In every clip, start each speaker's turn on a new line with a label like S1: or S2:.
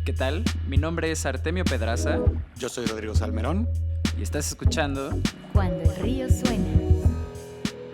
S1: ¿Qué tal? Mi nombre es Artemio Pedraza.
S2: Yo soy Rodrigo Salmerón.
S1: Y estás escuchando
S3: Cuando el río suena.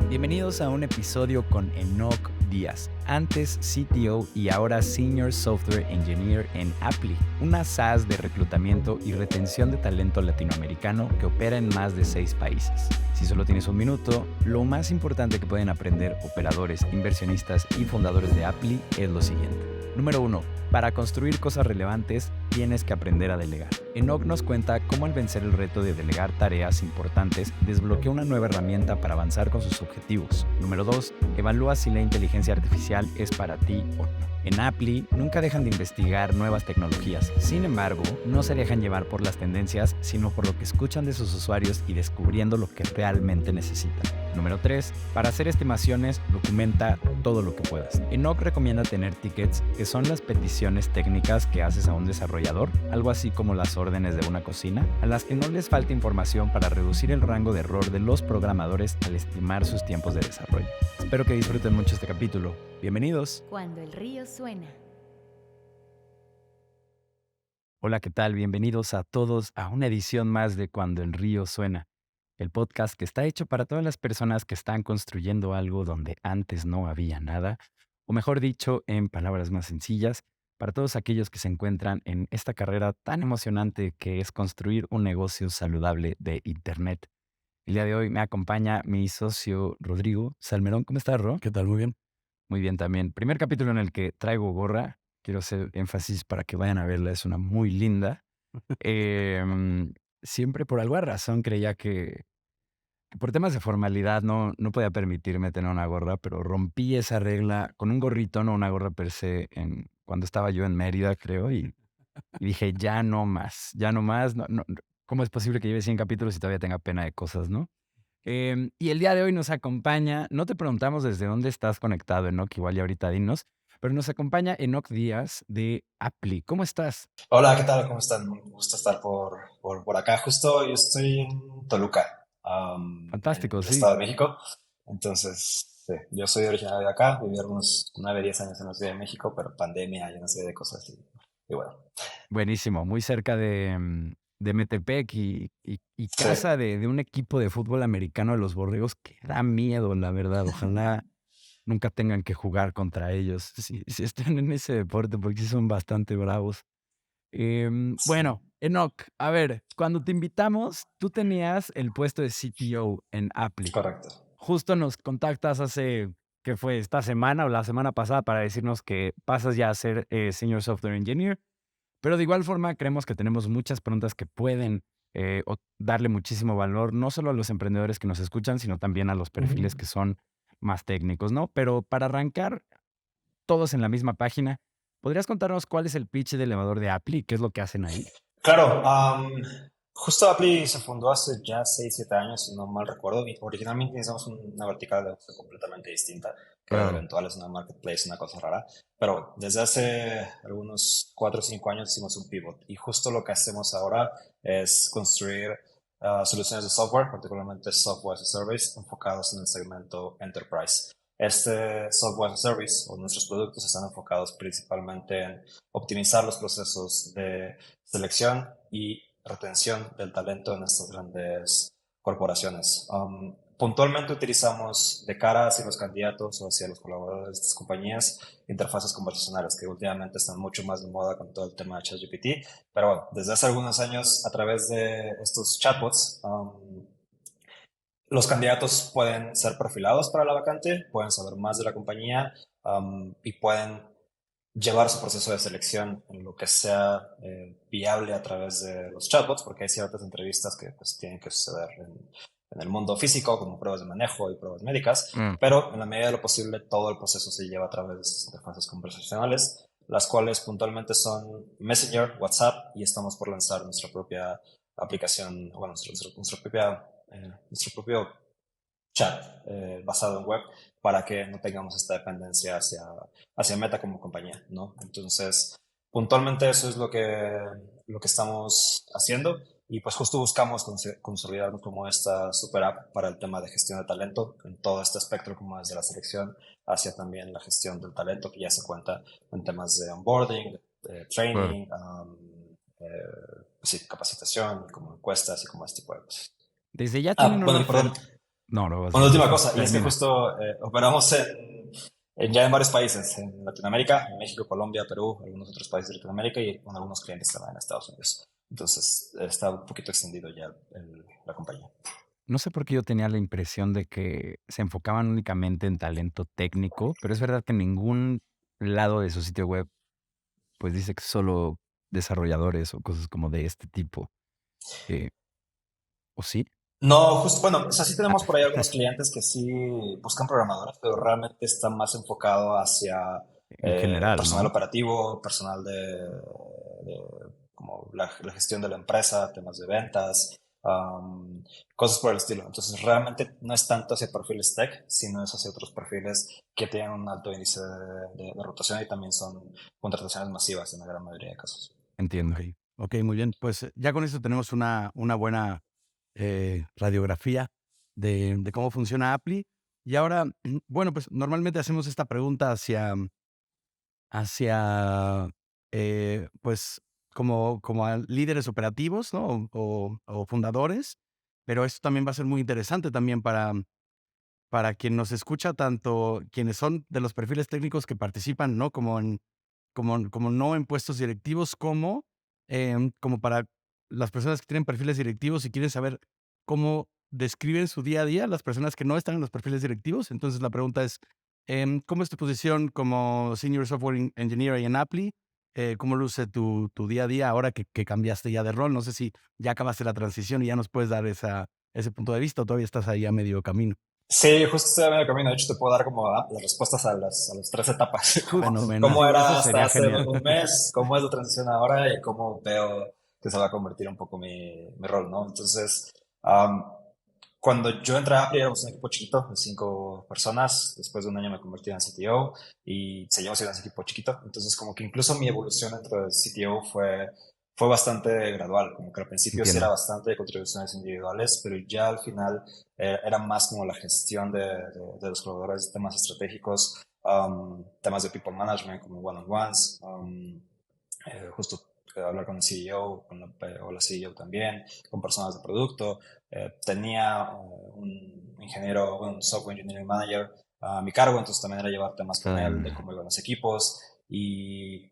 S4: Bienvenidos a un episodio con Enoch Díaz, antes CTO y ahora Senior Software Engineer en Apply, una SaaS de reclutamiento y retención de talento latinoamericano que opera en más de 6 países. Si solo tienes un minuto, lo más importante que pueden aprender operadores, inversionistas y fundadores de Apply es lo siguiente. Número 1. Para construir cosas relevantes, tienes que aprender a delegar. Enoch nos cuenta cómo al vencer el reto de delegar tareas importantes, desbloquea una nueva herramienta para avanzar con sus objetivos. Número 2. Evalúa si la inteligencia artificial es para ti o no. En Apply, nunca dejan de investigar nuevas tecnologías. Sin embargo, no se dejan llevar por las tendencias, sino por lo que escuchan de sus usuarios y descubriendo lo que realmente necesitan. Número 3. Para hacer estimaciones, documenta todo lo que puedas. Enoch recomienda tener tickets, que son las peticiones técnicas que haces a un desarrollador, algo así como las órdenes de una cocina, a las que no les falta información para reducir el rango de error de los programadores al estimar sus tiempos de desarrollo. Espero que disfruten mucho este capítulo. Bienvenidos.
S3: Cuando el río suena.
S4: Hola, ¿qué tal? Bienvenidos a todos a una edición más de Cuando el río suena, el podcast que está hecho para todas las personas que están construyendo algo donde antes no había nada, o mejor dicho, en palabras más sencillas, para todos aquellos que se encuentran en esta carrera tan emocionante que es construir un negocio saludable de Internet. El día de hoy me acompaña mi socio Rodrigo Salmerón. ¿Cómo estás, Ro?
S2: ¿Qué tal? Muy bien.
S4: Muy bien también. Primer capítulo en el que traigo gorra. Quiero hacer énfasis para que vayan a verla. Es una muy linda. Siempre por alguna razón creía que por temas de formalidad no podía permitirme tener una gorra, pero rompí esa regla con un gorrito, no una gorra per se, cuando estaba yo en Mérida, creo, y dije, ya no más, ya no más. ¿Cómo es posible que lleve 100 capítulos y todavía tenga pena de cosas, no? Y el día de hoy nos acompaña, no te preguntamos desde dónde estás conectado, Enoch, igual ya ahorita dinos, pero nos acompaña Enoch Díaz de Apply. ¿Cómo estás?
S5: Hola, ¿qué tal? ¿Cómo están? Me gusta estar por acá. Justo yo estoy en Toluca, en
S4: Fantástico,
S5: el
S4: sí.
S5: Estado de México. Entonces, sí, yo soy originario de acá, viví unos 9, 10 años en la Ciudad de México, pero pandemia y una serie de cosas. Y bueno,
S4: Buenísimo, muy cerca de Metepec y
S5: sí.
S4: casa de un equipo de fútbol americano de los Borregos que da miedo, la verdad. Ojalá nunca tengan que jugar contra ellos si están en ese deporte, porque sí son bastante bravos. Bueno, Enoch, a ver, cuando te invitamos, tú tenías el puesto de CTO en Apply.
S5: Correcto.
S4: Justo nos contactas hace, ¿qué fue? Esta semana o la semana pasada para decirnos que pasas ya a ser Senior Software Engineer. Pero de igual forma, creemos que tenemos muchas preguntas que pueden darle muchísimo valor, no solo a los emprendedores que nos escuchan, sino también a los perfiles que son más técnicos, ¿no? Pero para arrancar, todos en la misma página, ¿podrías contarnos cuál es el pitch de elevador de Apply y qué es lo que hacen ahí?
S5: Claro, justo Apply se fundó hace ya 6, 7 años, si no mal recuerdo. Y originalmente hicimos una vertical de negocio completamente distinta, que era de
S4: Claro.
S5: eventuales, una marketplace, una cosa rara. Pero desde hace algunos 4 o 5 años hicimos un pivot. Y justo lo que hacemos ahora es construir soluciones de software, particularmente software as a service, enfocados en el segmento enterprise. Este software as a service o nuestros productos están enfocados principalmente en optimizar los procesos de selección y retención del talento en estas grandes corporaciones. Puntualmente utilizamos de cara hacia los candidatos o hacia los colaboradores de estas compañías interfaces conversacionales que últimamente están mucho más de moda con todo el tema de ChatGPT. Pero bueno, desde hace algunos años a través de estos chatbots, los candidatos pueden ser perfilados para la vacante, pueden saber más de la compañía y pueden llevar su proceso de selección en lo que sea viable a través de los chatbots, porque hay ciertas entrevistas que pues, tienen que suceder en el mundo físico, como pruebas de manejo y pruebas médicas, pero en la medida de lo posible todo el proceso se lleva a través de estas interfaces conversacionales, las cuales puntualmente son Messenger, WhatsApp, y estamos por lanzar nuestra propia aplicación, bueno, nuestro propio chat basado en web para que no tengamos esta dependencia hacia Meta como compañía, ¿no? Entonces, puntualmente eso es lo que estamos haciendo y pues justo buscamos consolidarnos como esta super app para el tema de gestión de talento en todo este espectro, como desde la selección hacia también la gestión del talento, que ya se cuenta en temas de onboarding, training, pues sí, capacitación, como encuestas y como este tipo de cosas.
S4: Desde ya tienen una
S5: Bueno, perdón.
S4: oferta. No, no,
S5: Una última cosa, y es que
S4: termina.
S5: justo operamos ya en varios países, en Latinoamérica, en México, Colombia, Perú, algunos otros países de Latinoamérica y con algunos clientes también en Estados Unidos. Entonces, está un poquito extendido ya la compañía.
S4: No sé por qué yo tenía la impresión de que se enfocaban únicamente en talento técnico, pero es verdad que en ningún lado de su sitio web pues dice que solo desarrolladores o cosas como de este tipo. Eh, ¿O sí?
S5: No, justo, bueno, o sea, sí tenemos por ahí algunos clientes que sí buscan programadores, pero realmente está más enfocado hacia
S4: En general,
S5: personal
S4: ¿no?
S5: operativo, personal como la gestión de la empresa, temas de ventas, cosas por el estilo. Entonces, realmente no es tanto hacia perfiles tech, sino es hacia otros perfiles que tienen un alto índice de rotación y también son contrataciones masivas en la gran mayoría de casos.
S4: Entiendo.
S6: Ok, muy bien. Pues ya con esto tenemos una buena radiografía de cómo funciona Apply. Y ahora, bueno, pues normalmente hacemos esta pregunta hacia pues, como a líderes operativos, ¿no? O fundadores. Pero esto también va a ser muy interesante también para quien nos escucha, tanto quienes son de los perfiles técnicos que participan, ¿no? Como no en puestos directivos, como para las personas que tienen perfiles directivos y quieren saber cómo describen su día a día, las personas que no están en los perfiles directivos. Entonces la pregunta es, ¿cómo es tu posición como Senior Software Engineer ahí en Apply? ¿Cómo luce tu día a día ahora que cambiaste ya de rol? No sé si ya acabaste la transición y ya nos puedes dar ese punto de vista o todavía estás ahí a medio camino.
S5: Sí, justo estoy a medio camino. De hecho, te puedo dar como las respuestas a las tres etapas.
S6: Fenomenal.
S5: Cómo era
S4: Eso
S5: hasta
S4: sería
S5: hace
S4: genial.
S5: un mes, cómo es la transición ahora y cómo veo que se va a convertir un poco mi rol, ¿no? Entonces, am, cuando yo entré a Apply éramos un equipo chiquito de 5 personas. Después de un año me convertí en CTO y seguimos siendo ese equipo chiquito. Entonces, como que incluso mi evolución dentro del CTO fue bastante gradual. Como que al principio sí era
S4: Entiendo.
S5: bastante de contribuciones individuales, pero ya al final era más como la gestión de los colaboradores, temas estratégicos, temas de people management como one-on-ones, justo hablar con el CEO, o la CEO también, con personas de producto. Tenía un ingeniero, un software engineering manager a mi cargo, entonces también era llevar temas con él de cómo iban los equipos. Y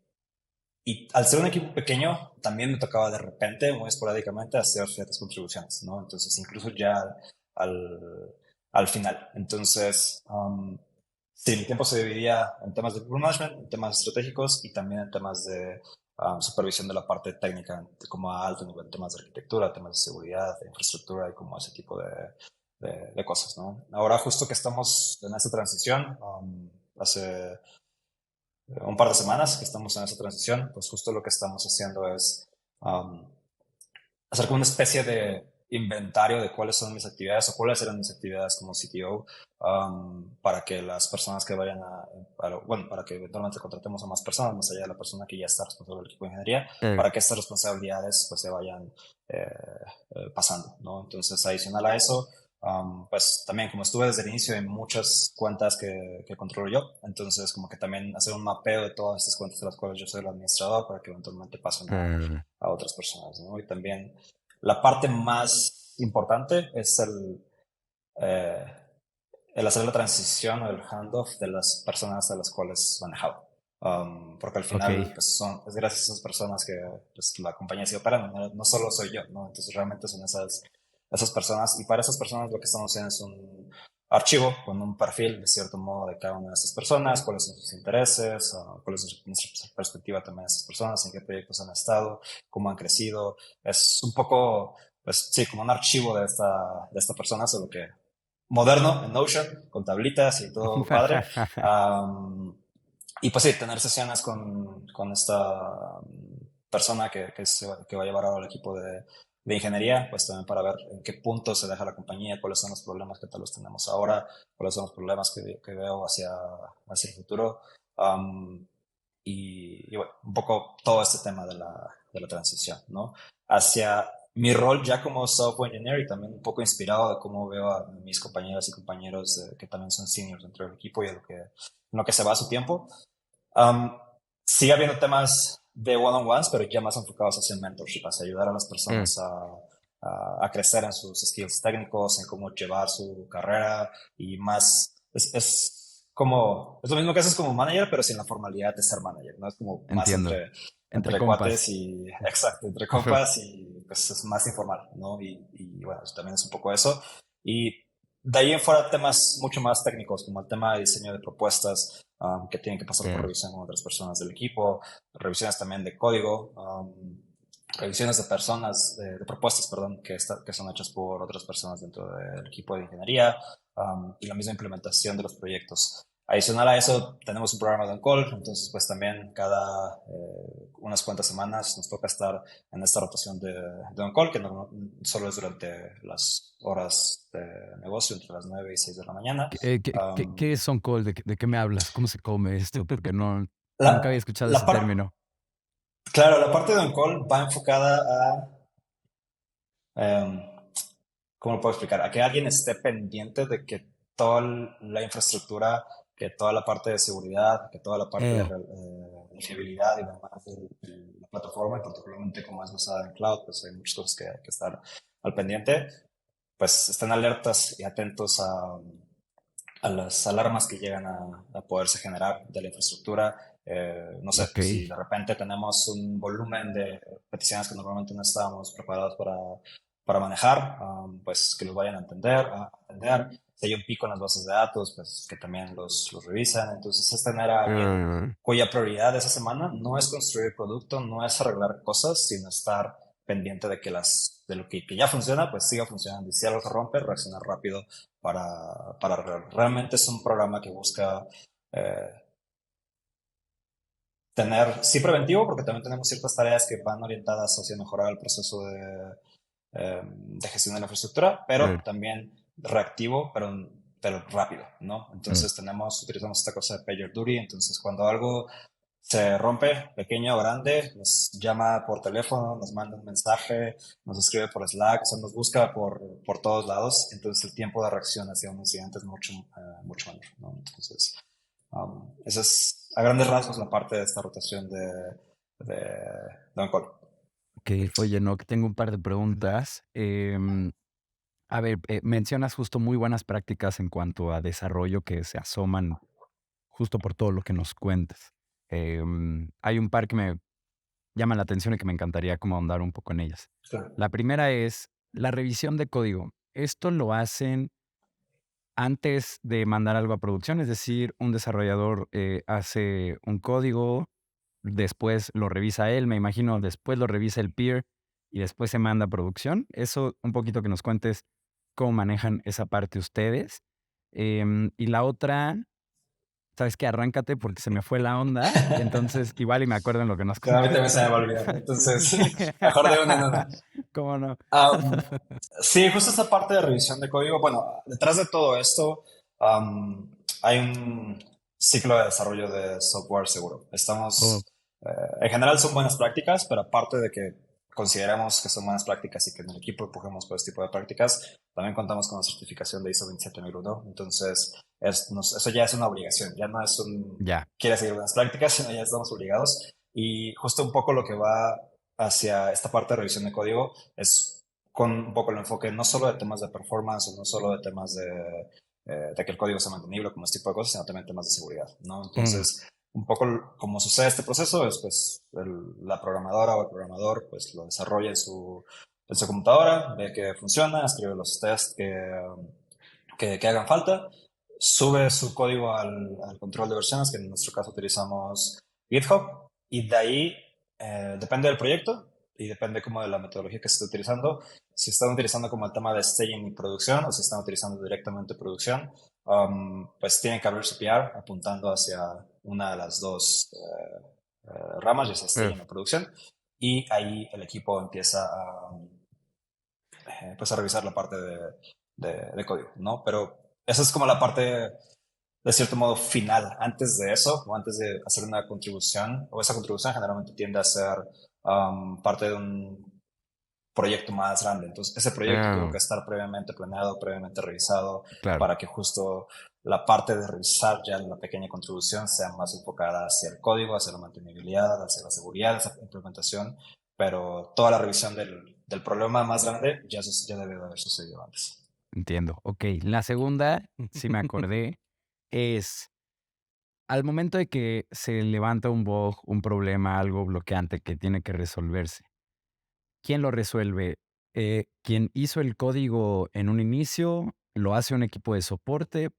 S5: al ser un equipo pequeño, también me tocaba de repente, muy esporádicamente, hacer ciertas contribuciones, ¿no? Entonces, incluso ya al, al final. Entonces, sí, mi tiempo se dividía en temas de people management, en temas estratégicos y también en temas de supervisión de la parte técnica, como a alto nivel, temas de arquitectura, temas de seguridad, de infraestructura y como ese tipo de cosas, ¿no? Ahora, justo que estamos en esta transición, hace un par de semanas que estamos en esa transición, pues justo lo que estamos haciendo es um, hacer como una especie de inventario de cuáles son mis actividades o cuáles eran mis actividades como CTO, para que las personas que vayan bueno, para que eventualmente contratemos a más personas, más allá de la persona que ya está responsable del equipo de ingeniería, para que estas responsabilidades pues se vayan pasando, ¿no? Entonces, adicional a eso, pues también como estuve desde el inicio en muchas cuentas que controlo yo, entonces como que también hacer un mapeo de todas estas cuentas de las cuales yo soy el administrador para que eventualmente pasen a otras personas, ¿no? Y también la parte más importante es eh, el hacer la transición o el handoff de las personas a las cuales manejaba. Porque al final
S4: Ok.
S5: pues es gracias a esas personas que pues, la compañía sigue operando, no solo soy yo, ¿no? Entonces realmente son esas personas, y para esas personas lo que estamos haciendo es un archivo con un perfil de cierto modo de cada una de estas personas, cuáles son sus intereses, cuál es nuestra perspectiva también de esas personas, en qué proyectos han estado, cómo han crecido. Es un poco, pues sí, como un archivo de esta persona, solo que moderno en Notion, con tablitas y todo padre. Y pues sí, tener sesiones con esta persona que va a llevar ahora el equipo de ingeniería, pues también para ver en qué punto se deja la compañía, cuáles son los problemas que tal vez tenemos ahora, cuáles son los problemas que veo hacia el futuro. Y bueno, un poco todo este tema de la transición, ¿no? Hacia mi rol ya como software engineer y también un poco inspirado de cómo veo a mis compañeras y compañeros que también son seniors dentro del equipo y en lo que se va su tiempo. Sigue habiendo temas de one-on-ones, pero ya más enfocados hacia mentorship, hacia ayudar a las personas a crecer en sus skills técnicos, en cómo llevar su carrera y más, es como, es lo mismo que haces como manager, pero sin la formalidad de ser manager, ¿no? Es como más
S4: Entiendo. Entre compas.
S5: cuates y, exacto, entre compas y pues es más informal, ¿no? Y bueno, también es un poco eso. Y de ahí en fuera temas mucho más técnicos, como el tema de diseño de propuestas, que tienen que pasar por revisión con otras personas del equipo, revisiones también de código, revisiones de personas, de propuestas, perdón, que son hechas por otras personas dentro del equipo de ingeniería, y la misma implementación de los proyectos. Adicional a eso, tenemos un programa de on-call, entonces pues también cada unas cuantas semanas nos toca estar en esta rotación de on-call, que no solo es durante las horas de negocio, entre las 9 y 6 de la mañana.
S4: ¿Qué es on-call? ¿De qué me hablas? ¿Cómo se come esto? Porque nunca había escuchado ese término.
S5: Claro, la parte de on-call va enfocada ¿cómo lo puedo explicar? A que alguien esté pendiente de que toda la infraestructura, que toda la parte de seguridad, que toda la parte de fiabilidad y demás de la plataforma, y particularmente como es basada en cloud, pues hay muchas cosas que hay que estar al pendiente, pues estén alertas y atentos a las alarmas que llegan a poderse generar de la infraestructura. No sé, si de repente tenemos un volumen de peticiones que normalmente no estábamos preparados para manejar, pues que los vayan a atender. Si hay un pico en las bases de datos, pues que también los revisen. Entonces es tener a alguien cuya prioridad de esa semana no es construir producto, no es arreglar cosas, sino estar pendiente de que de lo que ya funciona, pues siga funcionando. Y si algo se rompe, reaccionar rápido para realmente es un programa que busca tener, sí, preventivo, porque también tenemos ciertas tareas que van orientadas hacia mejorar el proceso de gestión de la infraestructura, pero también reactivo, pero rápido, ¿no? Entonces utilizamos esta cosa de pager duty. Entonces cuando algo se rompe, pequeño o grande, nos llama por teléfono, nos manda un mensaje, nos escribe por Slack, o sea, nos busca por todos lados. Entonces el tiempo de reacción hacia un incidente es mucho menor, ¿no? Entonces esa es a grandes rasgos la parte de esta rotación de on-call.
S4: Ok, oye, no, que tengo un par de preguntas. A ver, mencionas justo muy buenas prácticas en cuanto a desarrollo que se asoman justo por todo lo que nos cuentas. Hay un par que me llaman la atención y que me encantaría como ahondar un poco en ellas.
S5: Claro.
S4: La primera es la revisión de código. ¿Esto lo hacen antes de mandar algo a producción? Es decir, un desarrollador hace un código, después lo revisa él, me imagino, después lo revisa el peer y después se manda a producción. Eso, un poquito que nos cuentes cómo manejan esa parte ustedes. Y la otra, ¿sabes qué? Arráncate porque se me fue la onda. Entonces, igual y me acuerdo en lo que nos
S5: A mí también se me va a olvidar. Entonces, mejor de una en una.
S4: ¿Cómo no?
S5: Sí, justo esta parte de revisión de código. Bueno, detrás de todo esto hay un ciclo de desarrollo de software seguro. En general son buenas prácticas, pero aparte de que consideramos que son buenas prácticas y que en el equipo empujemos por este tipo de prácticas, también contamos con la certificación de ISO 27001. Entonces, eso ya es una obligación, ya no es quiere seguir buenas prácticas, sino ya estamos obligados. Y justo un poco lo que va hacia esta parte de revisión de código es con un poco el enfoque no solo de temas de performance o no solo de temas de que el código sea mantenible, como este tipo de cosas, sino también temas de seguridad, ¿no? Entonces, un poco como sucede este proceso es pues la programadora o el programador pues lo desarrolla en su computadora, ve que funciona, escribe los tests que hagan falta, sube su código al control de versiones, que en nuestro caso utilizamos GitHub, y de ahí depende del proyecto y depende como de la metodología que se esté utilizando. Si están utilizando como el tema de staging y producción o si están utilizando directamente producción, pues tienen que abrir su PR apuntando hacia una de las dos ramas, ya sea staging o producción, y ahí el equipo empieza pues a revisar la parte de código, ¿no? Pero esa es como la parte de cierto modo final. Antes de eso, o antes de hacer una contribución, o esa contribución generalmente tiende a ser parte de un proyecto más grande. Entonces, ese proyecto tuvo
S6: Ah,
S5: que estar previamente planeado, previamente revisado,
S6: claro.
S5: para que justo la parte de revisar ya la pequeña contribución sea más enfocada hacia el código, hacia la mantenibilidad, hacia la seguridad de esa implementación, pero toda la revisión del problema más grande ya debe de haber sucedido antes.
S4: Entiendo. Ok, la segunda, si me acordé, es al momento de que se levanta un bug, un problema, algo bloqueante que tiene que resolverse. ¿Quién lo resuelve? ¿Quién hizo el código en un inicio? ¿Lo hace un equipo de soporte?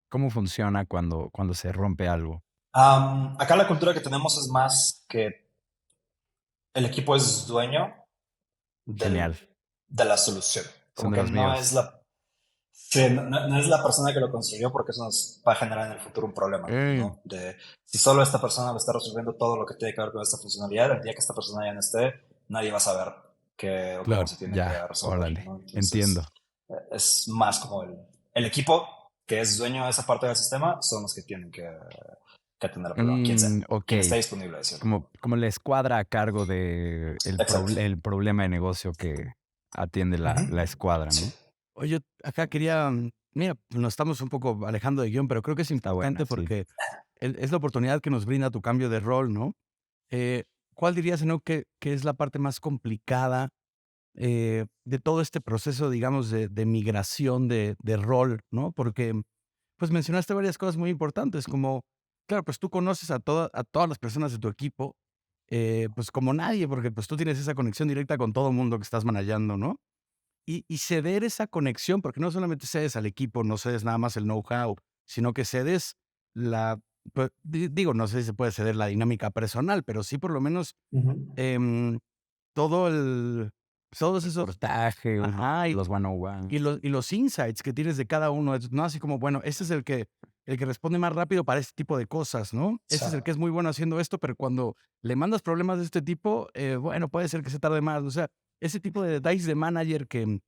S4: ¿Cómo funciona cuando se rompe algo?
S5: Acá la cultura que tenemos es más que el equipo es dueño
S4: Genial.
S5: de la solución.
S4: Son
S5: Como
S4: de
S5: que
S4: los
S5: no
S4: míos.
S5: es sí, no es la persona que lo construyó, porque eso nos va a generar en el futuro un problema,
S6: Eh,
S5: ¿no? De si solo esta persona va a estar resolviendo todo lo que tiene que ver con esta funcionalidad, el día que esta persona ya no esté, nadie va a saber qué o cómo
S6: claro.
S5: se tiene que
S4: Ya,
S5: resolver,
S4: órale.
S5: ¿no? Entonces,
S4: Entiendo.
S5: es más como el equipo que es dueño de esa parte del sistema son los que tienen que atender el problema, quien sea,
S4: Ok.
S5: quien esté disponible a decirlo.
S4: Como la escuadra a cargo de
S5: Exacto.
S4: el problema de negocio que atiende la
S5: Ujú.
S4: escuadra,
S5: Sí.
S4: ¿no?
S6: Oye, acá quería, mira, nos estamos un poco alejando de guión, pero creo que es
S4: Está buena,
S6: importante
S4: sí.
S6: porque es la oportunidad que nos brinda tu cambio de rol, ¿no? Eh, ¿Cuál dirías, no, que es la parte más complicada de todo este proceso, digamos, de migración de rol, ¿no? Porque, pues mencionaste varias cosas muy importantes, como, claro, pues tú conoces a todas las personas de tu equipo, pues como nadie, porque pues tú tienes esa conexión directa con todo el mundo que estás manejando, ¿no? Y ceder esa conexión, porque no solamente cedes al equipo, no cedes nada más el know-how, sino que cedes la, pues, digo, no sé si se puede ceder la dinámica personal, pero sí por lo menos
S5: Ujú.
S6: em, todo el, todos esos,
S4: Reportaje,
S6: ajá,
S4: los one-on-one.
S6: y los insights que tienes de cada uno, no así como, bueno, este es el que responde más rápido para este tipo de cosas, ¿no?
S5: Sí.
S6: Este es el que es muy bueno haciendo esto, pero cuando le mandas problemas de este tipo, bueno, puede ser que se tarde más. O sea, ese tipo de detalles de manager que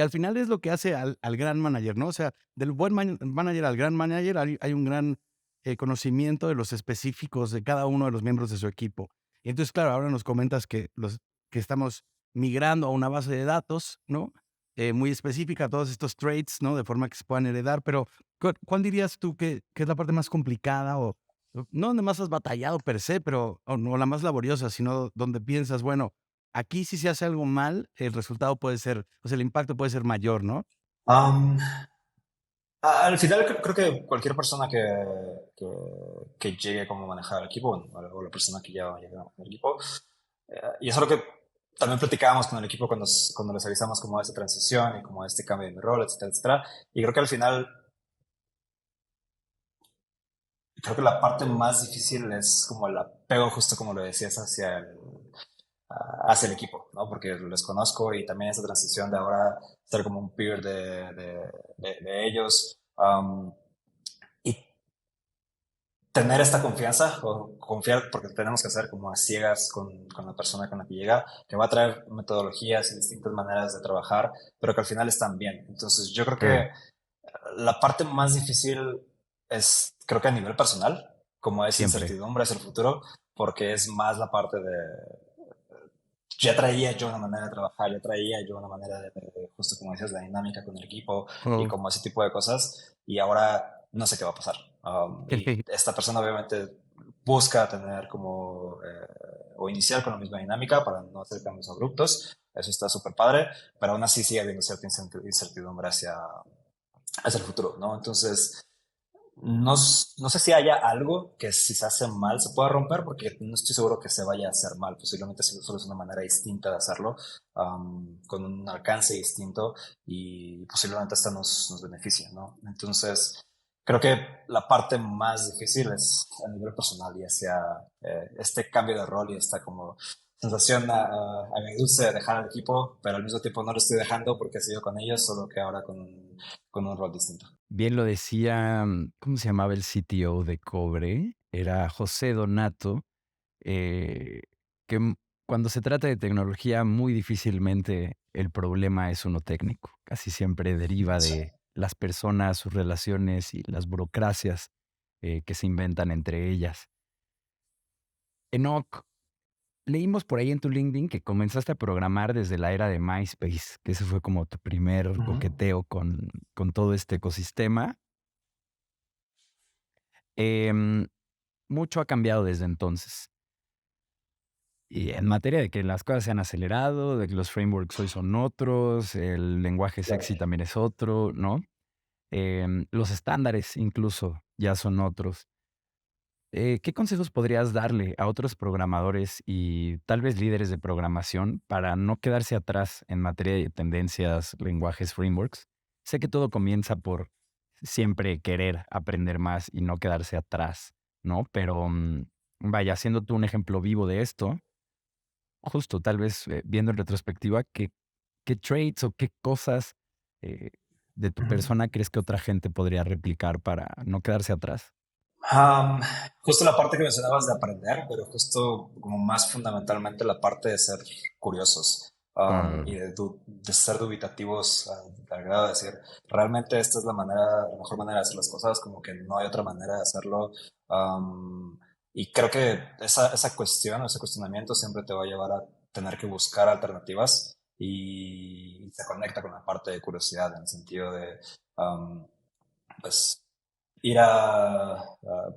S6: al final es lo que hace al gran manager, ¿no? O sea, del buen manager al gran manager hay un gran conocimiento de los específicos de cada uno de los miembros de su equipo. Y entonces, claro, ahora nos comentas que estamos migrando a una base de datos, ¿no? Muy específica, todos estos traits, ¿no? De forma que se puedan heredar, pero ¿cuál dirías tú que es la parte más complicada o no donde más has batallado per se, pero o no la más laboriosa, sino donde piensas, bueno, aquí si se hace algo mal, el resultado puede ser, o sea, el impacto puede ser mayor, ¿no?
S5: Am, Al final creo que cualquier persona que, que llegue como a manejar el equipo, bueno, o la persona que ya llegue a manejar el equipo, y eso es lo que también platicábamos con el equipo cuando les avisamos como esta transición y como este cambio de mi rol, etcétera, etcétera. Y creo que al final, creo que la parte más difícil es como el apego, justo como lo decías, hacia el equipo, ¿no? Porque les conozco y también esa transición de ahora ser como un peer de ellos. Y tener esta confianza o confiar, porque tenemos que hacer como a ciegas con la persona con la que llega, que va a traer metodologías y distintas maneras de trabajar, pero que al final están bien. Entonces yo creo que la parte más difícil es, creo que a nivel personal, como es
S4: Siempre.
S5: incertidumbre hacia el futuro, porque es más la parte ya traía yo una manera de trabajar, ya traía yo una manera justo como decías, la dinámica con el equipo y
S6: Oh.
S5: como ese tipo de cosas, y ahora no sé qué va a pasar. Y esta persona obviamente busca tener como, o iniciar con la misma dinámica para no hacer cambios abruptos, eso está súper padre, pero aún así sigue habiendo cierta incertidumbre hacia el futuro, ¿no? Entonces, no sé si haya algo que si se hace mal se pueda romper, porque no estoy seguro que se vaya a hacer mal. Posiblemente solo es una manera distinta de hacerlo, con un alcance distinto y posiblemente hasta nos beneficie, ¿no? Entonces, creo que la parte más difícil es a nivel personal y hacia este cambio de rol y esta como sensación agridulce de dejar al equipo, pero al mismo tiempo no lo estoy dejando porque he sido con ellos, solo que ahora con un rol distinto.
S4: Bien lo decía, ¿cómo se llamaba el CTO de Cobre? Era José Donato, eh, que cuando se trata de tecnología, muy difícilmente el problema es uno técnico. Casi siempre deriva
S5: Sí.
S4: de las personas, sus relaciones y las burocracias que se inventan entre ellas. Enoch, leímos por ahí en tu LinkedIn que comenzaste a programar desde la era de MySpace, que ese fue como tu primer
S5: Ujú.
S4: coqueteo con todo este ecosistema. Em, Mucho ha cambiado desde entonces. Y en materia de que las cosas se han acelerado, de que los frameworks hoy son otros, el lenguaje
S5: Claro.
S4: sexy también es otro, ¿no? Los estándares incluso ya son otros. ¿Qué consejos podrías darle a otros programadores y tal vez líderes de programación para no quedarse atrás en materia de tendencias, lenguajes, frameworks? Sé que todo comienza por siempre querer aprender más y no quedarse atrás, ¿no? Pero vaya, siendo tú un ejemplo vivo de esto, justo tal vez viendo en retrospectiva, ¿qué traits o qué cosas eh, de tu
S5: Ujú.
S4: persona crees que otra gente podría replicar para no quedarse atrás?
S5: Am, Justo la parte que mencionabas de aprender, pero justo como más fundamentalmente la parte de ser curiosos, y de ser dubitativos al grado de decir, realmente esta es la mejor manera de hacer las cosas, como que no hay otra manera de hacerlo. Y creo que esa cuestión, ese cuestionamiento siempre te va a llevar a tener que buscar alternativas y se conecta con la parte de curiosidad en el sentido de, pues, ir a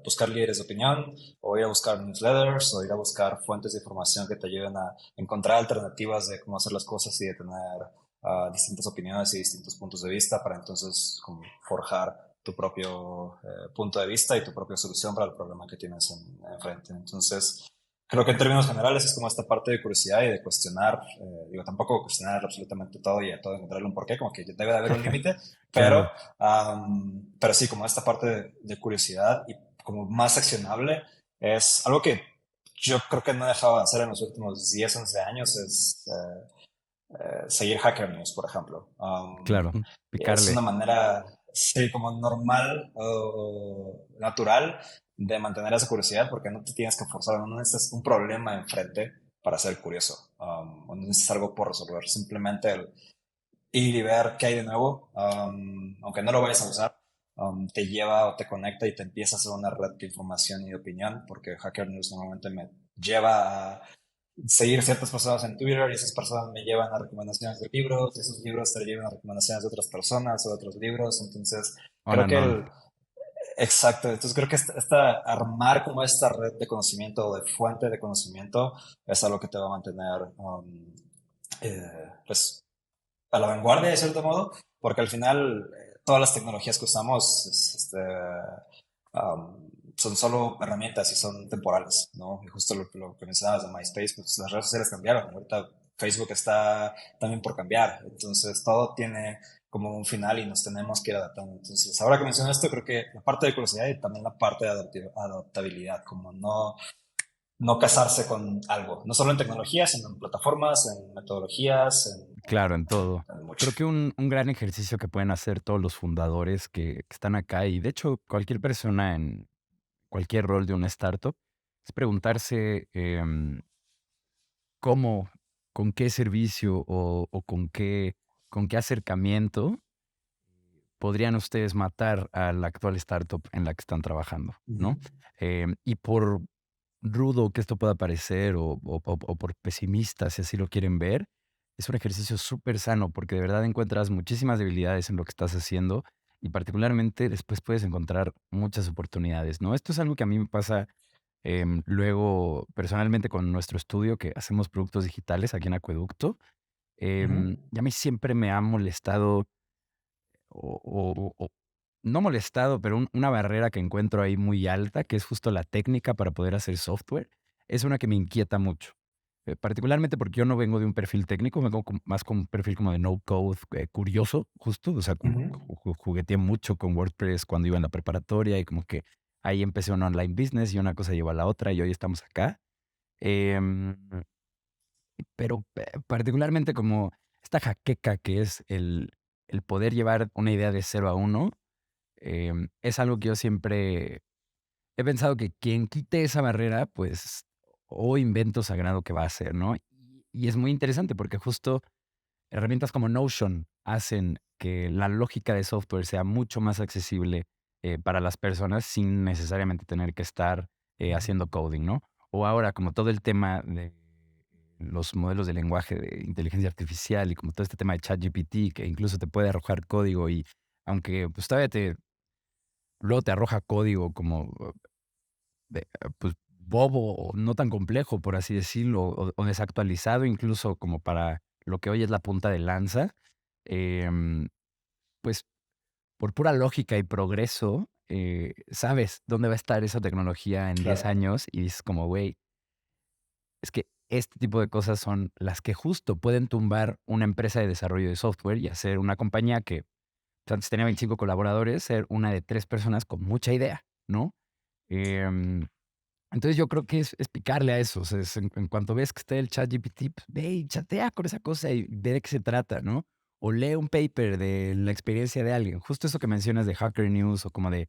S5: buscar líderes de opinión, o ir a buscar newsletters, o ir a buscar fuentes de información que te ayuden a encontrar alternativas de cómo hacer las cosas y de tener distintas opiniones y distintos puntos de vista para entonces como forjar tu propio punto de vista y tu propia solución para el problema que tienes enfrente. Entonces, creo que en términos generales es como esta parte de curiosidad y de cuestionar, digo, tampoco cuestionar absolutamente todo y a todo encontrarle un porqué, como que debe de haber un límite, pero,
S4: Claro.
S5: pero sí, como esta parte de curiosidad y como más accionable es algo que yo creo que no he dejado de hacer en los últimos 10 11 años, es seguir Hacker News, por ejemplo.
S4: Claro,
S5: Es una
S4: picarle.
S5: manera, sí, como normal o natural de mantener esa curiosidad porque no te tienes que forzar, no necesitas un problema enfrente para ser curioso, o no necesitas algo por resolver, simplemente el ir y ver qué hay de nuevo, aunque no lo vayas a usar, te lleva o te conecta y te empieza a hacer una red de información y de opinión, porque Hacker News normalmente me lleva a seguir ciertas personas en Twitter y esas personas me llevan a recomendaciones de libros y esos libros te llevan a recomendaciones de otras personas o de otros libros. Entonces,
S4: On
S5: creo
S4: and
S5: que
S4: on.
S5: exacto, entonces creo que armar como esta red de conocimiento o de fuente de conocimiento es algo que te va a mantener, pues, a la vanguardia de cierto modo, porque al final todas las tecnologías que usamos son solo herramientas y son temporales, ¿no? Y justo lo que mencionabas de MySpace, pues las redes sociales cambiaron, ahorita Facebook está también por cambiar, entonces todo tiene como un final y nos tenemos que ir adaptando. Entonces, ahora que menciono esto, creo que la parte de curiosidad y también la parte de adaptabilidad, como no casarse con algo, no solo en tecnología, sino en plataformas, en metodologías,
S4: Claro, en todo.
S5: en mucho.
S4: Creo que un gran ejercicio que pueden hacer todos los fundadores que están acá y de hecho cualquier persona en cualquier rol de una startup es preguntarse cómo, con qué servicio o con qué acercamiento podrían ustedes matar a la actual startup en la que están trabajando,
S5: Ujú.
S4: ¿no? Y por rudo que esto pueda parecer o por pesimista, si así lo quieren ver, es un ejercicio súper sano porque de verdad encuentras muchísimas debilidades en lo que estás haciendo y particularmente después puedes encontrar muchas oportunidades, ¿no? Esto es algo que a mí me pasa luego personalmente con nuestro estudio que hacemos productos digitales aquí en Acueducto.
S5: Ujú.
S4: Y a mí siempre me ha molestado o no molestado, pero una barrera que encuentro ahí muy alta, que es justo la técnica para poder hacer software, es una que me inquieta mucho. Particularmente porque yo no vengo de un perfil técnico, vengo más con un perfil como de no code, curioso, justo, o sea, como
S5: Ujú.
S4: jugueteé mucho con WordPress cuando iba en la preparatoria y como que ahí empecé un online business y una cosa llevó a la otra y hoy estamos acá. Em, pero particularmente como esta jaqueca que es el poder llevar una idea de cero a uno, es algo que yo siempre he pensado que quien quite esa barrera, pues, o invento sagrado que va a hacer, ¿no? Y es muy interesante porque justo herramientas como Notion hacen que la lógica de software sea mucho más accesible para las personas sin necesariamente tener que estar haciendo coding, ¿no? O ahora, como todo el tema de los modelos de lenguaje de inteligencia artificial y como todo este tema de ChatGPT, que incluso te puede arrojar código y aunque pues luego te arroja código como pues bobo o no tan complejo, por así decirlo, o desactualizado incluso como para lo que hoy es la punta de lanza, em, pues por pura lógica y progreso, sabes dónde va a estar esa tecnología en 10
S5: Claro.
S4: años y dices como, güey, es que este tipo de cosas son las que justo pueden tumbar una empresa de desarrollo de software y hacer una compañía que antes tenía 25 colaboradores, ser una de 3 personas con mucha idea, ¿no? Em, entonces yo creo que es picarle a eso. O sea, en cuanto ves que está el ChatGPT, pues ve y chatea con esa cosa y ve de qué se trata, ¿no? O lee un paper de la experiencia de alguien. Justo eso que mencionas de Hacker News o como de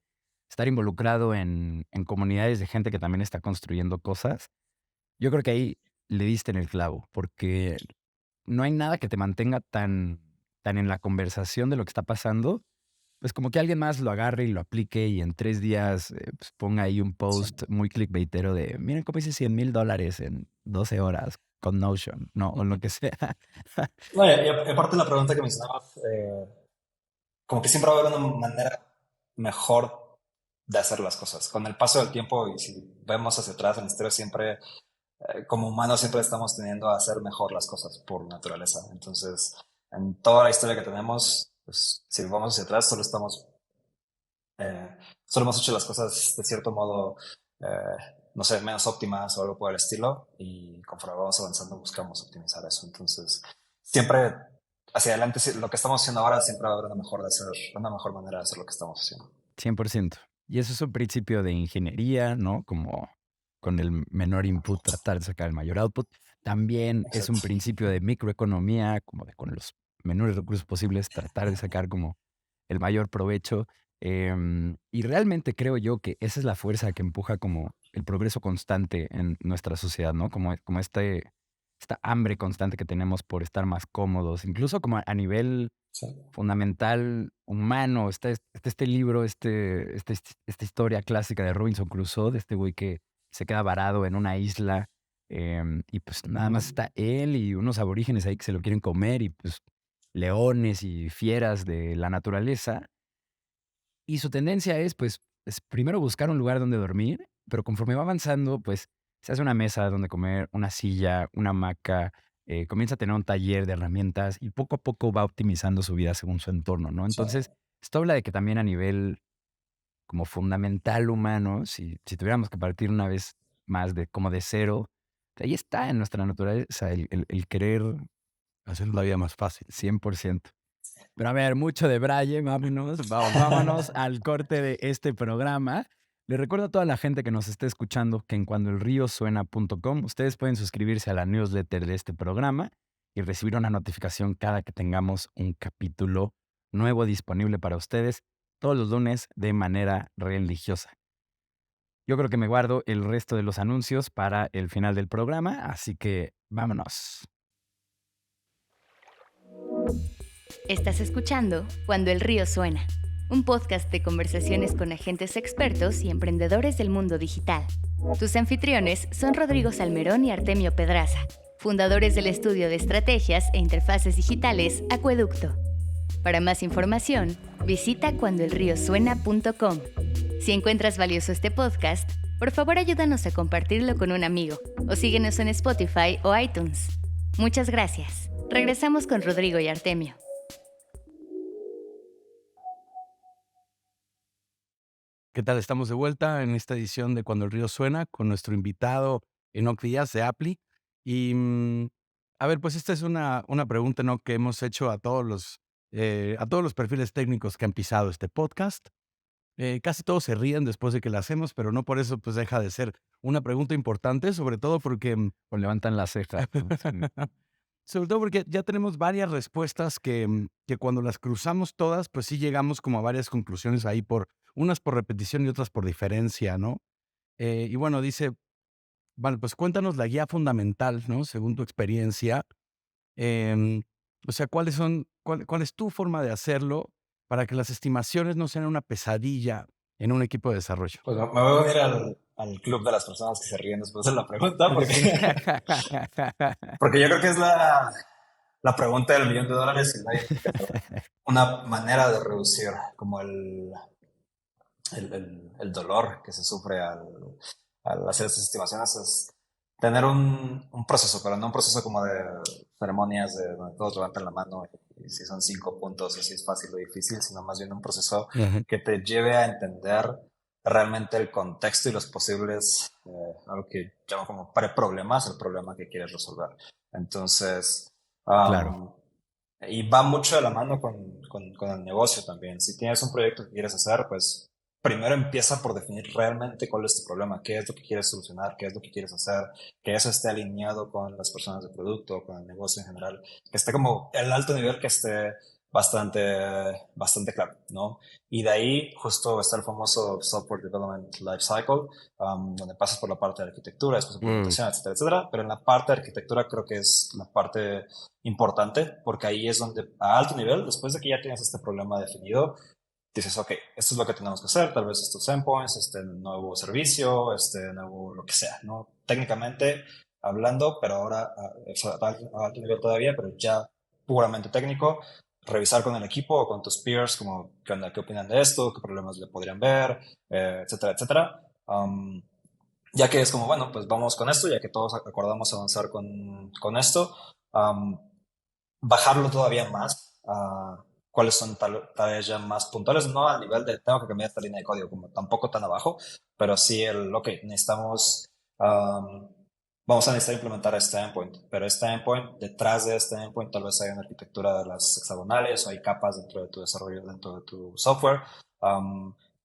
S4: estar involucrado en comunidades de gente que también está construyendo cosas. Yo creo que ahí le diste en el clavo, porque no hay nada que te mantenga tan en la conversación de lo que está pasando, pues como que alguien más lo agarre y lo aplique y en 3 días pues ponga ahí un
S5: Sí.
S4: post muy clickbaitero de miren cómo hice $100,000 en 12 horas con Notion, ¿no? O lo que sea.
S5: No, y aparte la pregunta que mencionabas, como que siempre va a haber una manera mejor de hacer las cosas. Con el paso del tiempo, y si vemos hacia atrás en la historia, siempre, como humanos, siempre estamos teniendo a hacer mejor las cosas por naturaleza. Entonces, en toda la historia que tenemos, pues, si vamos hacia atrás, solo hemos hecho las cosas de cierto modo, no sé, menos óptimas o algo por el estilo, y conforme vamos avanzando buscamos optimizar eso. Entonces, siempre hacia adelante, lo que estamos haciendo ahora siempre va a haber una mejor manera de hacer lo que estamos haciendo.
S4: 100%. Y eso es un principio de ingeniería, ¿no? Como con el menor input tratar de sacar el mayor output. También es un
S5: Exacto.
S4: principio de microeconomía, como de con los menores recursos posibles tratar de sacar como el mayor provecho. Y realmente creo yo que esa es la fuerza que empuja como el progreso constante en nuestra sociedad, ¿no? Como esta hambre constante que tenemos por estar más cómodos, incluso como a nivel
S5: Sí.
S4: fundamental humano. Está este libro, esta historia clásica de Robinson Crusoe, de este güey que se queda varado en una isla, y pues nada más está él y unos aborígenes ahí que se lo quieren comer y pues leones y fieras de la naturaleza. Y su tendencia es primero buscar un lugar donde dormir, pero conforme va avanzando, pues se hace una mesa donde comer, una silla, una hamaca, comienza a tener un taller de herramientas y poco a poco va optimizando su vida según su entorno, ¿no?
S5: Sí.
S4: Entonces, esto habla de que también a nivel como fundamental humano, si tuviéramos que partir una vez más de como de cero, ahí está en nuestra naturaleza el querer
S6: Hacer la vida más fácil.
S4: 100%. Pero a ver, mucho de Braille, vámonos al corte de este programa. Les recuerdo a toda la gente que nos esté escuchando que en cuandoelriosuena.com ustedes pueden suscribirse a la newsletter de este programa y recibir una notificación cada que tengamos un capítulo nuevo disponible para ustedes todos los lunes de manera religiosa. Yo creo que me guardo el resto de los anuncios para el final del programa, así que vámonos.
S3: Estás escuchando Cuando el río suena, un podcast de conversaciones con agentes expertos y emprendedores del mundo digital. Tus anfitriones son Rodrigo Salmerón y Artemio Pedraza, fundadores del estudio de estrategias e interfaces digitales Acueducto. Para más información, visita cuandoelriosuena.com. Si encuentras valioso este podcast, por favor ayúdanos a compartirlo con un amigo o síguenos en Spotify o iTunes. Muchas gracias. Regresamos con Rodrigo y Artemio.
S6: ¿Qué tal? Estamos de vuelta en esta edición de Cuando el río suena con nuestro invitado Enoc Díaz de Apply. Y a ver, pues esta es una pregunta, ¿no?, que hemos hecho a todos los perfiles técnicos que han pisado este podcast. Casi todos se ríen después de que la hacemos, pero no por eso pues deja de ser una pregunta importante, sobre todo porque
S4: O levantan la ceja.
S6: sobre todo porque ya tenemos varias respuestas que cuando las cruzamos todas, pues sí llegamos como a varias conclusiones ahí unas por repetición y otras por diferencia, ¿no? Y bueno, dice, vale, pues cuéntanos la guía fundamental, ¿no? Según tu experiencia, em, o sea, cuál es tu forma de hacerlo para que las estimaciones no sean una pesadilla en un equipo de desarrollo?
S5: Pues me voy a unir al club de las personas que se ríen después de la pregunta, porque yo creo que es la pregunta del $1,000,000 y nadie tiene que saber. Una manera de reducir como el dolor que se sufre al hacer estas estimaciones es tener un proceso, pero no un proceso como de ceremonias de donde todos levantan la mano y si son 5 puntos o si es fácil o difícil, sino más bien un proceso que te lleve a entender realmente el contexto y los posibles, algo que llamo como pre-problemas, el problema que quieres resolver. Entonces,
S6: Claro.
S5: y va mucho de la mano con el negocio también. Si tienes un proyecto que quieres hacer, pues primero empieza por definir realmente cuál es tu problema, qué es lo que quieres solucionar, qué es lo que quieres hacer, que eso esté alineado con las personas de producto, con el negocio en general, que esté como el alto nivel, que esté bastante claro, ¿no? Y de ahí justo está el famoso Software Development Life Cycle, donde pasas por la parte de arquitectura, después implementación, etcétera, etcétera. Pero en la parte de arquitectura creo que es la parte importante, porque ahí es donde a alto nivel, después de que ya tienes este problema definido, dices, ok, esto es lo que tenemos que hacer, tal vez estos endpoints, este nuevo servicio, este nuevo lo que sea, ¿no? Técnicamente hablando, pero ahora a alto nivel todavía, pero ya puramente técnico, revisar con el equipo o con tus peers, como, ¿qué onda? ¿Qué opinan de esto? ¿Qué problemas le podrían ver? Etcétera, etcétera. Ya que es como, bueno, pues vamos con esto, ya que todos acordamos avanzar con esto, bajarlo todavía más a cuáles son tareas ya más puntuales, no a nivel de tengo que cambiar esta línea de código, como tampoco tan abajo, pero sí ok, necesitamos, vamos a necesitar implementar este endpoint, pero este endpoint, detrás de este endpoint tal vez hay una arquitectura de las hexagonales o hay capas dentro de tu desarrollo, dentro de tu software,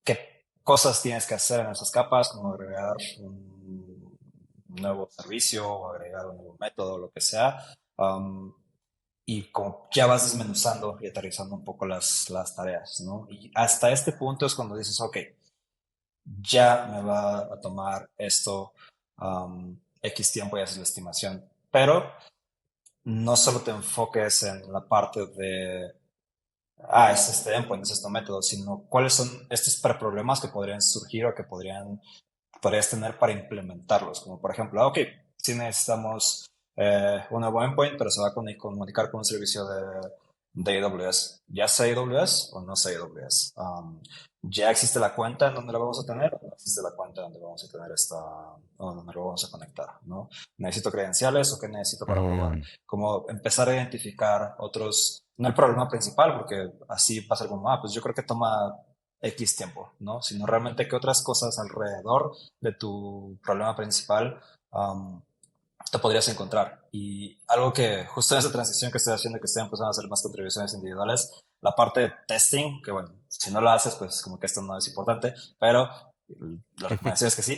S5: qué cosas tienes que hacer en esas capas, como agregar un nuevo servicio o agregar un nuevo método, lo que sea. Y como ya vas desmenuzando y aterrizando un poco las tareas, ¿no? Y hasta este punto es cuando dices, ok, ya me va a tomar esto X tiempo y haces la estimación. Pero no solo te enfoques en la parte de, es este endpoint, es este método, sino cuáles son estos preproblemas que podrían surgir o que podrías tener para implementarlos. Como por ejemplo, ok, si necesitamos un nuevo endpoint, pero se va a comunicar con un servicio de AWS. ¿Ya sea AWS o no sea AWS? ¿Ya existe la cuenta en donde la vamos a tener? ¿O no existe la cuenta donde vamos a tener o donde lo vamos a conectar? ¿No? ¿Necesito credenciales o qué necesito para probar? Como empezar a identificar otros, no el problema principal, porque así pasa como, pues yo creo que toma X tiempo, ¿no? Sino realmente qué otras cosas alrededor de tu problema principal te podrías encontrar. Y algo que justo en esa transición que estoy haciendo, que estoy empezando a hacer más contribuciones individuales, la parte de testing, que bueno, si no lo haces, pues como que esto no es importante, pero la recomendación es que sí,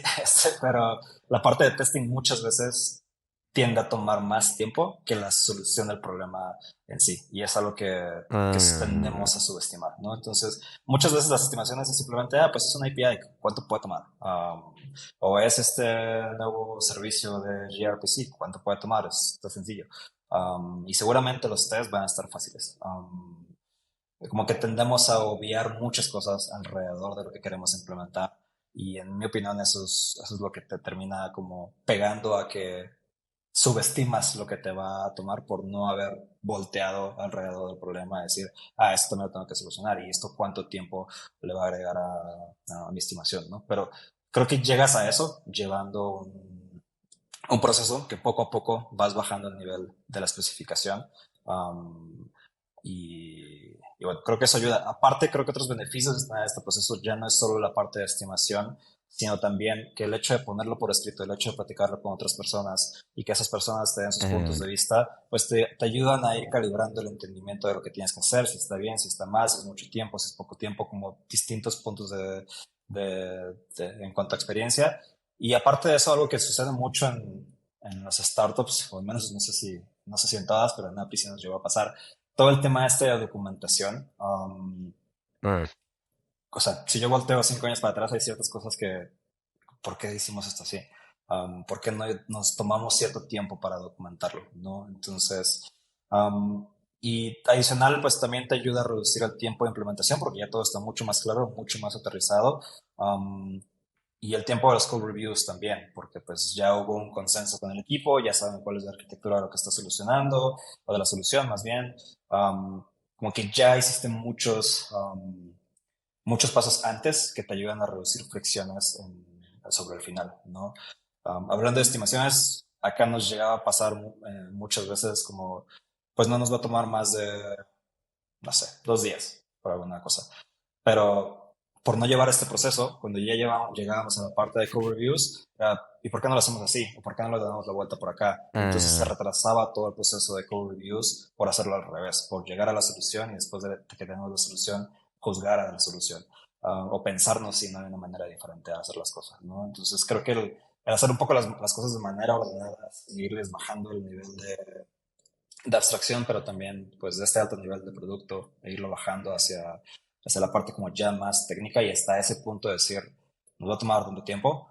S5: pero la parte de testing muchas veces tiende a tomar más tiempo que la solución del problema en sí. Y es algo que tendemos a subestimar, ¿no? Entonces, muchas veces las estimaciones es simplemente, pues es una API, ¿cuánto puede tomar? O es este nuevo servicio de gRPC, ¿cuánto puede tomar? Está sencillo. Y seguramente los tests van a estar fáciles. Como que tendemos a obviar muchas cosas alrededor de lo que queremos implementar. Y en mi opinión eso es lo que te termina como pegando a que subestimas lo que te va a tomar por no haber volteado alrededor del problema, decir, esto me lo tengo que solucionar y esto cuánto tiempo le va a agregar a mi estimación, ¿no? Pero creo que llegas a eso llevando un proceso que poco a poco vas bajando el nivel de la especificación. Y bueno, creo que eso ayuda. Aparte, creo que otros beneficios de este proceso ya no es solo la parte de estimación, sino también que el hecho de ponerlo por escrito, el hecho de platicarlo con otras personas y que esas personas te den sus puntos de vista, pues te ayudan a ir calibrando el entendimiento de lo que tienes que hacer, si está bien, si está mal, si es mucho tiempo, si es poco tiempo, como distintos puntos en cuanto a experiencia. Y aparte de eso, algo que sucede mucho en las startups, o al menos no sé si en todas, pero en Apple sí nos llegó a pasar, todo el tema de documentación. O sea, si yo volteo 5 años para atrás, hay ciertas cosas que, ¿por qué hicimos esto así? ¿Por qué no nos tomamos cierto tiempo para documentarlo, ¿no? Entonces, y adicional, pues también te ayuda a reducir el tiempo de implementación porque ya todo está mucho más claro, mucho más aterrizado. y el tiempo de los code reviews también, porque pues ya hubo un consenso con el equipo, ya saben cuál es la arquitectura de lo que está solucionando, o de la solución más bien. Como que ya hiciste muchos pasos antes que te ayudan a reducir fricciones sobre el final, ¿no? Hablando de estimaciones, acá nos llegaba a pasar muchas veces como, pues no nos va a tomar más de, no sé, 2 días por alguna cosa. Pero por no llevar este proceso, cuando ya llegábamos a la parte de code reviews, ¿y por qué no lo hacemos así? ¿O por qué no le damos la vuelta por acá? Entonces se retrasaba todo el proceso de code reviews por hacerlo al revés, por llegar a la solución y después de que tengamos la solución, juzgar a la solución. O pensarnos si no hay una manera diferente de hacer las cosas, ¿no? Entonces creo que el hacer un poco las cosas de manera ordenada, irles bajando el nivel de abstracción, pero también pues de este alto nivel de producto, e irlo bajando hacia la parte como ya más técnica y hasta ese punto de decir, nos va a tomar tanto tiempo.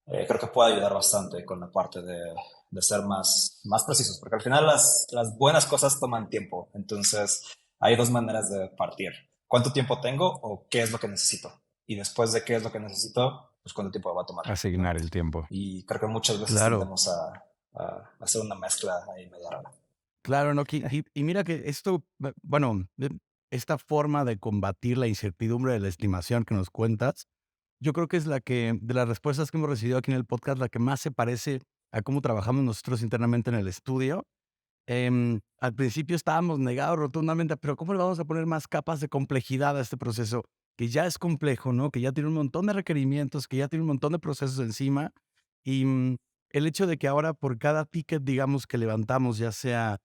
S5: Creo que puede ayudar bastante con la parte de ser más precisos, porque al final las buenas cosas toman tiempo. Entonces, hay dos maneras de partir. ¿Cuánto tiempo tengo o qué es lo que necesito? Y después de qué es lo que necesito, pues cuánto tiempo va a tomar, ¿no?
S4: Asignar el tiempo.
S5: Y creo que muchas veces
S6: Claro.
S5: tendemos a hacer una mezcla ahí media rara.
S6: Claro, no, y mira que esto, bueno, esta forma de combatir la incertidumbre de la estimación que nos cuentas, yo creo que es la que, de las respuestas que hemos recibido aquí en el podcast, la que más se parece a cómo trabajamos nosotros internamente en el estudio. Al principio estábamos negados rotundamente, pero ¿cómo le vamos a poner más capas de complejidad a este proceso? Que ya es complejo, ¿no? Que ya tiene un montón de requerimientos, que ya tiene un montón de procesos encima. Y el hecho de que ahora por cada ticket, digamos, que levantamos, ya sea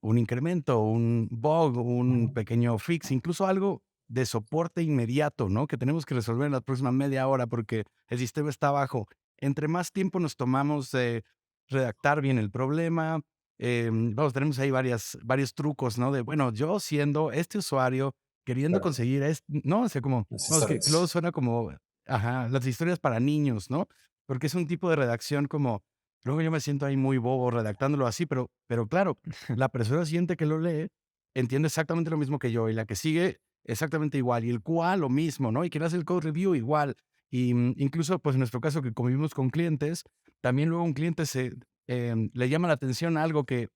S6: un incremento, un bug, un pequeño fix, incluso algo de soporte inmediato, ¿no? Que tenemos que resolver en la próxima media hora porque el sistema está abajo. Entre más tiempo nos tomamos de redactar bien el problema, vamos, tenemos ahí varios trucos, ¿no? De, bueno, yo siendo este usuario, queriendo
S5: Claro,
S6: conseguir, ¿no? O sea, como,
S5: las
S6: no, es que luego
S5: historias.
S6: suena como, ajá, las historias para niños, ¿no? Porque es un tipo de redacción como, luego yo me siento ahí muy bobo redactándolo así, pero claro, la persona siguiente que lo lee entiende exactamente lo mismo que yo y la que sigue exactamente igual y el cual lo mismo, ¿no? Y quien hace el code review igual. Y incluso, pues en nuestro caso que convivimos con clientes, también luego un cliente le llama la atención algo que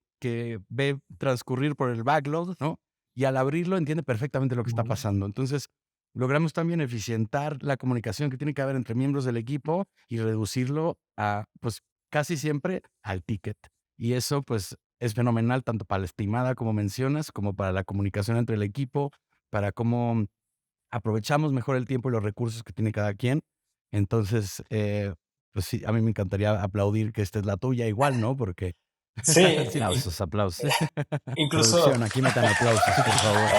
S6: ve transcurrir por el backlog, ¿no? Y al abrirlo entiende perfectamente lo que está pasando. Entonces, logramos también eficientar la comunicación que tiene que haber entre miembros del equipo y reducirlo a, pues, casi siempre al ticket. Y eso, pues, es fenomenal tanto para la estimada, como mencionas, como para la comunicación entre el equipo, para cómo aprovechamos mejor el tiempo y los recursos que tiene cada quien. Entonces, pues sí, a mí me encantaría aplaudir que esta es la tuya igual, ¿no? Porque
S5: Sí,
S6: sí,
S4: Aplausos, aplausos.
S5: incluso,
S6: producción, aquí metan aplausos, por favor.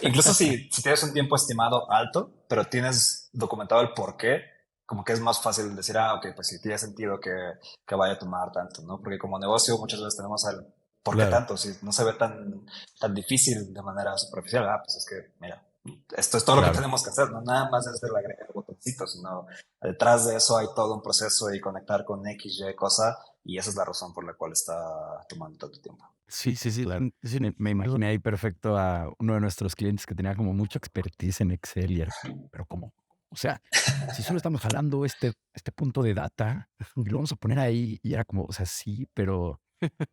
S5: incluso si tienes un tiempo estimado alto, pero tienes documentado el por qué, como que es más fácil decir, ok, pues sí, tiene sentido que vaya a tomar tanto, ¿no? Porque como negocio muchas veces tenemos el por qué
S6: Claro,
S5: tanto, si no se ve tan difícil de manera superficial, pues es que, mira, esto es todo lo que
S6: claro.
S5: tenemos que hacer, no nada más es el agregar botoncitos, sino detrás de eso hay todo un proceso y conectar con X, Y cosa, y esa es la razón por la cual está tomando tanto tiempo.
S6: Sí, sí, sí.
S4: Claro. Sí, me imaginé ahí perfecto a uno de nuestros clientes que tenía como mucha expertise en Excel y era, pero ¿cómo? O sea, si solo estamos jalando este punto de data y lo vamos a poner ahí y era como, o sea, sí, pero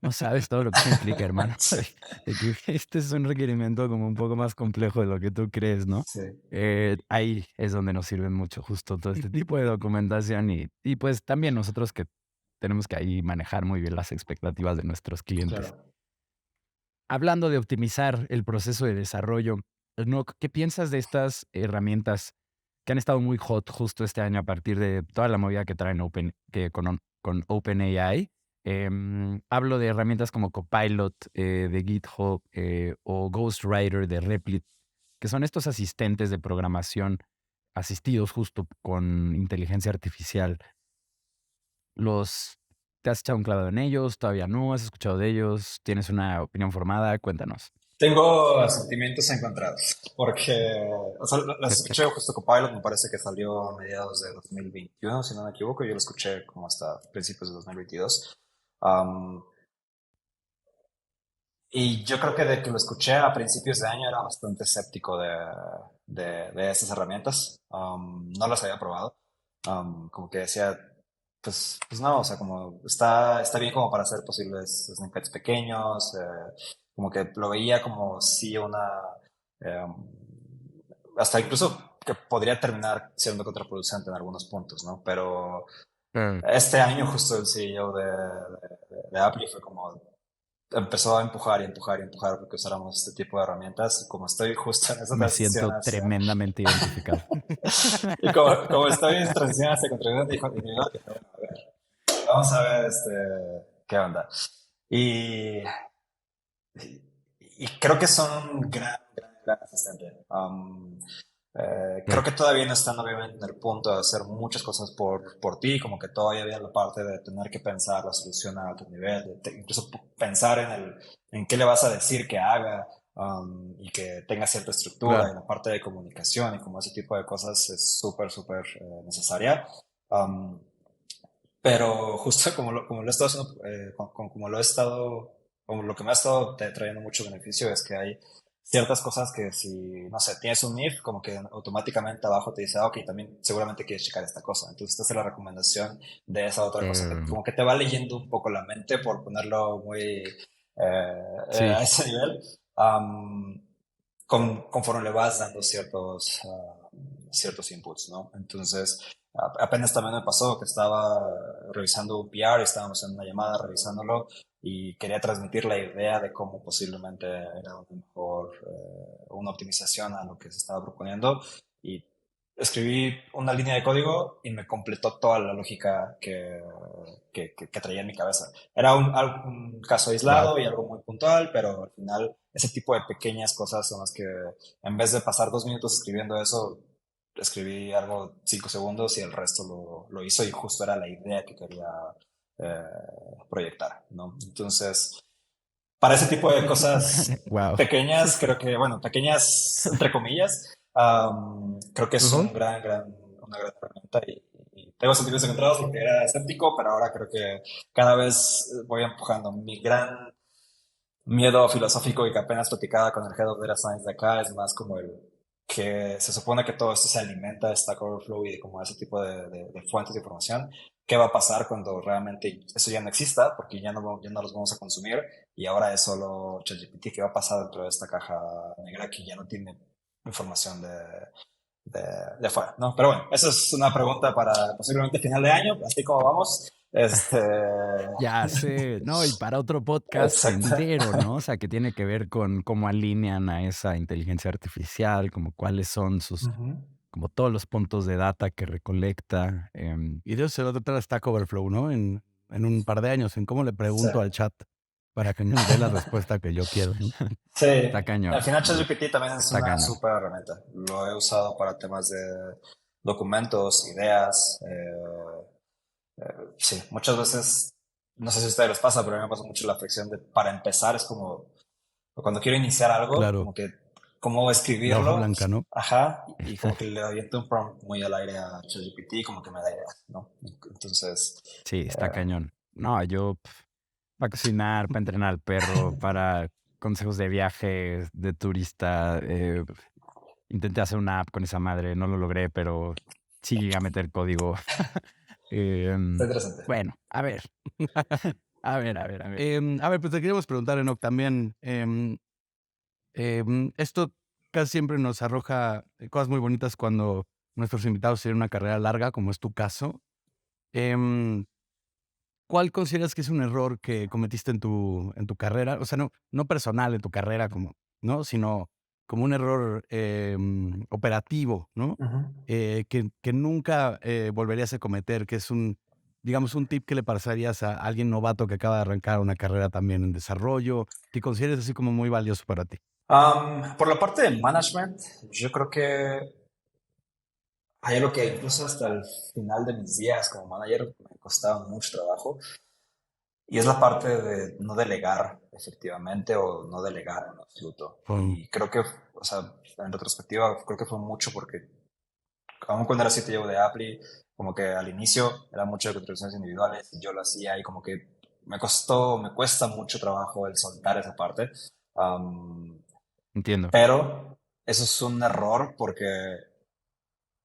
S4: no sabes todo lo que eso implica, hermano.
S5: Sí,
S4: De que este es un requerimiento como un poco más complejo de lo que tú crees, ¿no?
S5: sí,
S4: Ahí es donde nos sirve mucho justo todo este tipo de documentación y pues también nosotros que tenemos que ahí manejar muy bien las expectativas de nuestros clientes.
S5: claro.
S4: Hablando de optimizar el proceso de desarrollo, ¿no? ¿Qué piensas de estas herramientas que han estado muy hot justo este año a partir de toda la movida que traen con OpenAI? Hablo de herramientas como Copilot de GitHub o Ghostwriter de Replit, que son estos asistentes de programación asistidos justo con inteligencia artificial. ¿Te has echado un clavado en ellos? ¿Todavía no? ¿Has escuchado de ellos? ¿Tienes una opinión formada? Cuéntanos.
S5: Tengo sentimientos encontrados, porque, o sea, las escuché justo Copilot, me parece que salió a mediados de 2021, si no me equivoco, yo lo escuché como hasta principios de 2022. Am, Y yo creo que de que lo escuché a principios de año era bastante escéptico de esas herramientas. No las había probado. Como que decía, pues no, o sea, como está bien como para hacer posibles snippets pequeños. Como que lo veía como si eh, hasta incluso que podría terminar siendo contraproducente en algunos puntos, ¿no? Pero
S6: Mm.
S5: este año justo el CEO de Apple fue como empezó a empujar y empujar y empujar porque usáramos este tipo de herramientas. Y como estoy justo en esa
S4: Me siento
S5: transición hacia...
S4: tremendamente identificado.
S5: Y como estoy en transición hacia contribución individual, dije, bueno, a ver, vamos a ver qué onda. Y, y creo que son un gran asistente. Creo que todavía no están obviamente en el punto de hacer muchas cosas por ti, como que todavía había la parte de tener que pensar la solución a otro nivel, incluso pensar en qué le vas a decir que haga, y que tenga cierta estructura,
S6: Claro.
S5: y la parte de comunicación y como ese tipo de cosas es súper necesaria. Um, pero justo como lo he estado haciendo, como lo he estado, como lo que me ha estado trayendo mucho beneficio es que hay ciertas cosas que si, no sé, tienes un if, como que automáticamente abajo te dice, ok, también seguramente quieres checar esta cosa. Entonces te hace la recomendación de esa otra cosa, que como que te va leyendo un poco la mente por ponerlo muy
S6: Sí.
S5: a ese nivel, conforme le vas dando ciertos inputs, ¿no? Entonces, apenas también me pasó que estaba revisando un PR, estábamos en una llamada revisándolo y quería transmitir la idea de cómo posiblemente era una optimización a lo que se estaba proponiendo y escribí una línea de código y me completó toda la lógica que traía en mi cabeza. Era un caso aislado
S6: Wow.
S5: y algo muy puntual, pero al final ese tipo de pequeñas cosas son las que en vez de pasar 2 minutos escribiendo eso, escribí algo 5 segundos y el resto lo hizo y justo era la idea que quería eh, proyectar, ¿no? Entonces, para ese tipo de cosas
S4: Wow.
S5: pequeñas, creo que, bueno, pequeñas entre comillas, creo que es
S6: Ujú.
S5: una gran herramienta y tengo sentimientos encontrados porque era escéptico, pero ahora creo que cada vez voy empujando. Mi gran miedo filosófico y que apenas platicaba con el Head of Data Science de acá es más como el que se supone que todo esto se alimenta de Stack Overflow y de como ese tipo de fuentes de información. ¿Qué va a pasar cuando realmente eso ya no exista? Porque ya no los vamos a consumir y ahora es solo ChatGPT. ¿Qué va a pasar dentro de esta caja negra que ya no tiene información de, de afuera? ¿No? Pero bueno, esa es una pregunta para posiblemente final de año, así como vamos.
S4: Ya sé, no, y para otro podcast
S5: Exacto.
S4: entero, ¿no? O sea, que tiene que ver con cómo alinean a esa inteligencia artificial, como cuáles son sus,
S5: Ujú.
S4: como todos los puntos de data que recolecta.
S6: Y Dios se va a tratar a Stack Overflow, ¿no? En un par de años, en cómo le
S5: Sí.
S6: pregunto al chat para que me dé la respuesta que yo quiero.
S5: Sí,
S4: Está
S5: al
S4: cañón,
S5: final ChatGPT también es
S4: está
S5: una
S4: cañón.
S5: súper herramienta. Lo he usado para temas de documentos, ideas. Sí, muchas veces, no sé si a ustedes les pasa, pero a mí me pasa mucho la fricción de para empezar es como cuando quiero iniciar algo,
S6: Claro,
S5: como que cómo
S6: la hoja
S5: escribirlo,
S6: blanca, ¿no?
S5: ajá, y como que le aviento un prompt muy al aire a ChatGPT, como que me da ideas, ¿no? Entonces,
S4: Sí, está
S5: eh,
S4: cañón. No, yo para cocinar, para entrenar al perro, para consejos de viaje, de turista. Intenté hacer una app con esa madre, no lo logré, pero sí llegué a meter código.
S5: está
S4: Em,
S5: interesante.
S4: bueno, a ver, a ver.
S6: A ver, pues te queríamos preguntar, Enoch, también. Esto casi siempre nos arroja cosas muy bonitas cuando nuestros invitados tienen una carrera larga, como es tu caso. Em, ¿Cuál consideras que es un error que cometiste en tu carrera? O sea, no personal en tu carrera, como, ¿no? Sino como un error operativo, ¿no?
S5: Ujú.
S6: Que nunca volverías a cometer, que es digamos, un tip que le pasarías a alguien novato que acaba de arrancar una carrera también en desarrollo, que consideres así como muy valioso para ti.
S5: Por la parte de management, yo creo que hay algo que incluso hasta el final de mis días como manager me costaba mucho trabajo y es la parte de no delegar efectivamente o no delegar en absoluto.
S6: Con-
S5: Y creo que, o sea, en retrospectiva, creo que fue mucho porque aún cuando era CTO de Apple, como que al inicio era mucho de contribuciones individuales y yo lo hacía y como que me cuesta mucho trabajo el soltar esa parte. Am,
S4: Entiendo.
S5: pero eso es un error porque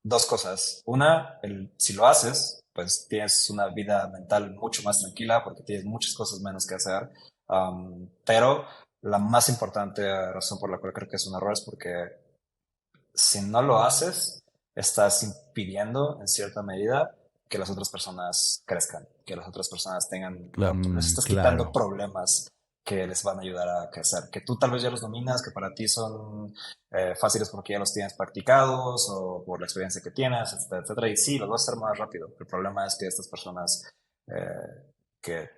S5: dos cosas. Una, si lo haces, pues tienes una vida mental mucho más tranquila porque tienes muchas cosas menos que hacer. Pero la más importante razón por la cual creo que es un error es porque si no lo haces, estás impidiendo en cierta medida que las otras personas crezcan, que las otras personas tengan, les estás quitando
S4: Claro.
S5: problemas que les van a ayudar a crecer, que tú tal vez ya los dominas, que para ti son fáciles porque ya los tienes practicados o por la experiencia que tienes, etcétera, etcétera, y sí, los vas a hacer más rápido. El problema es que estas personas que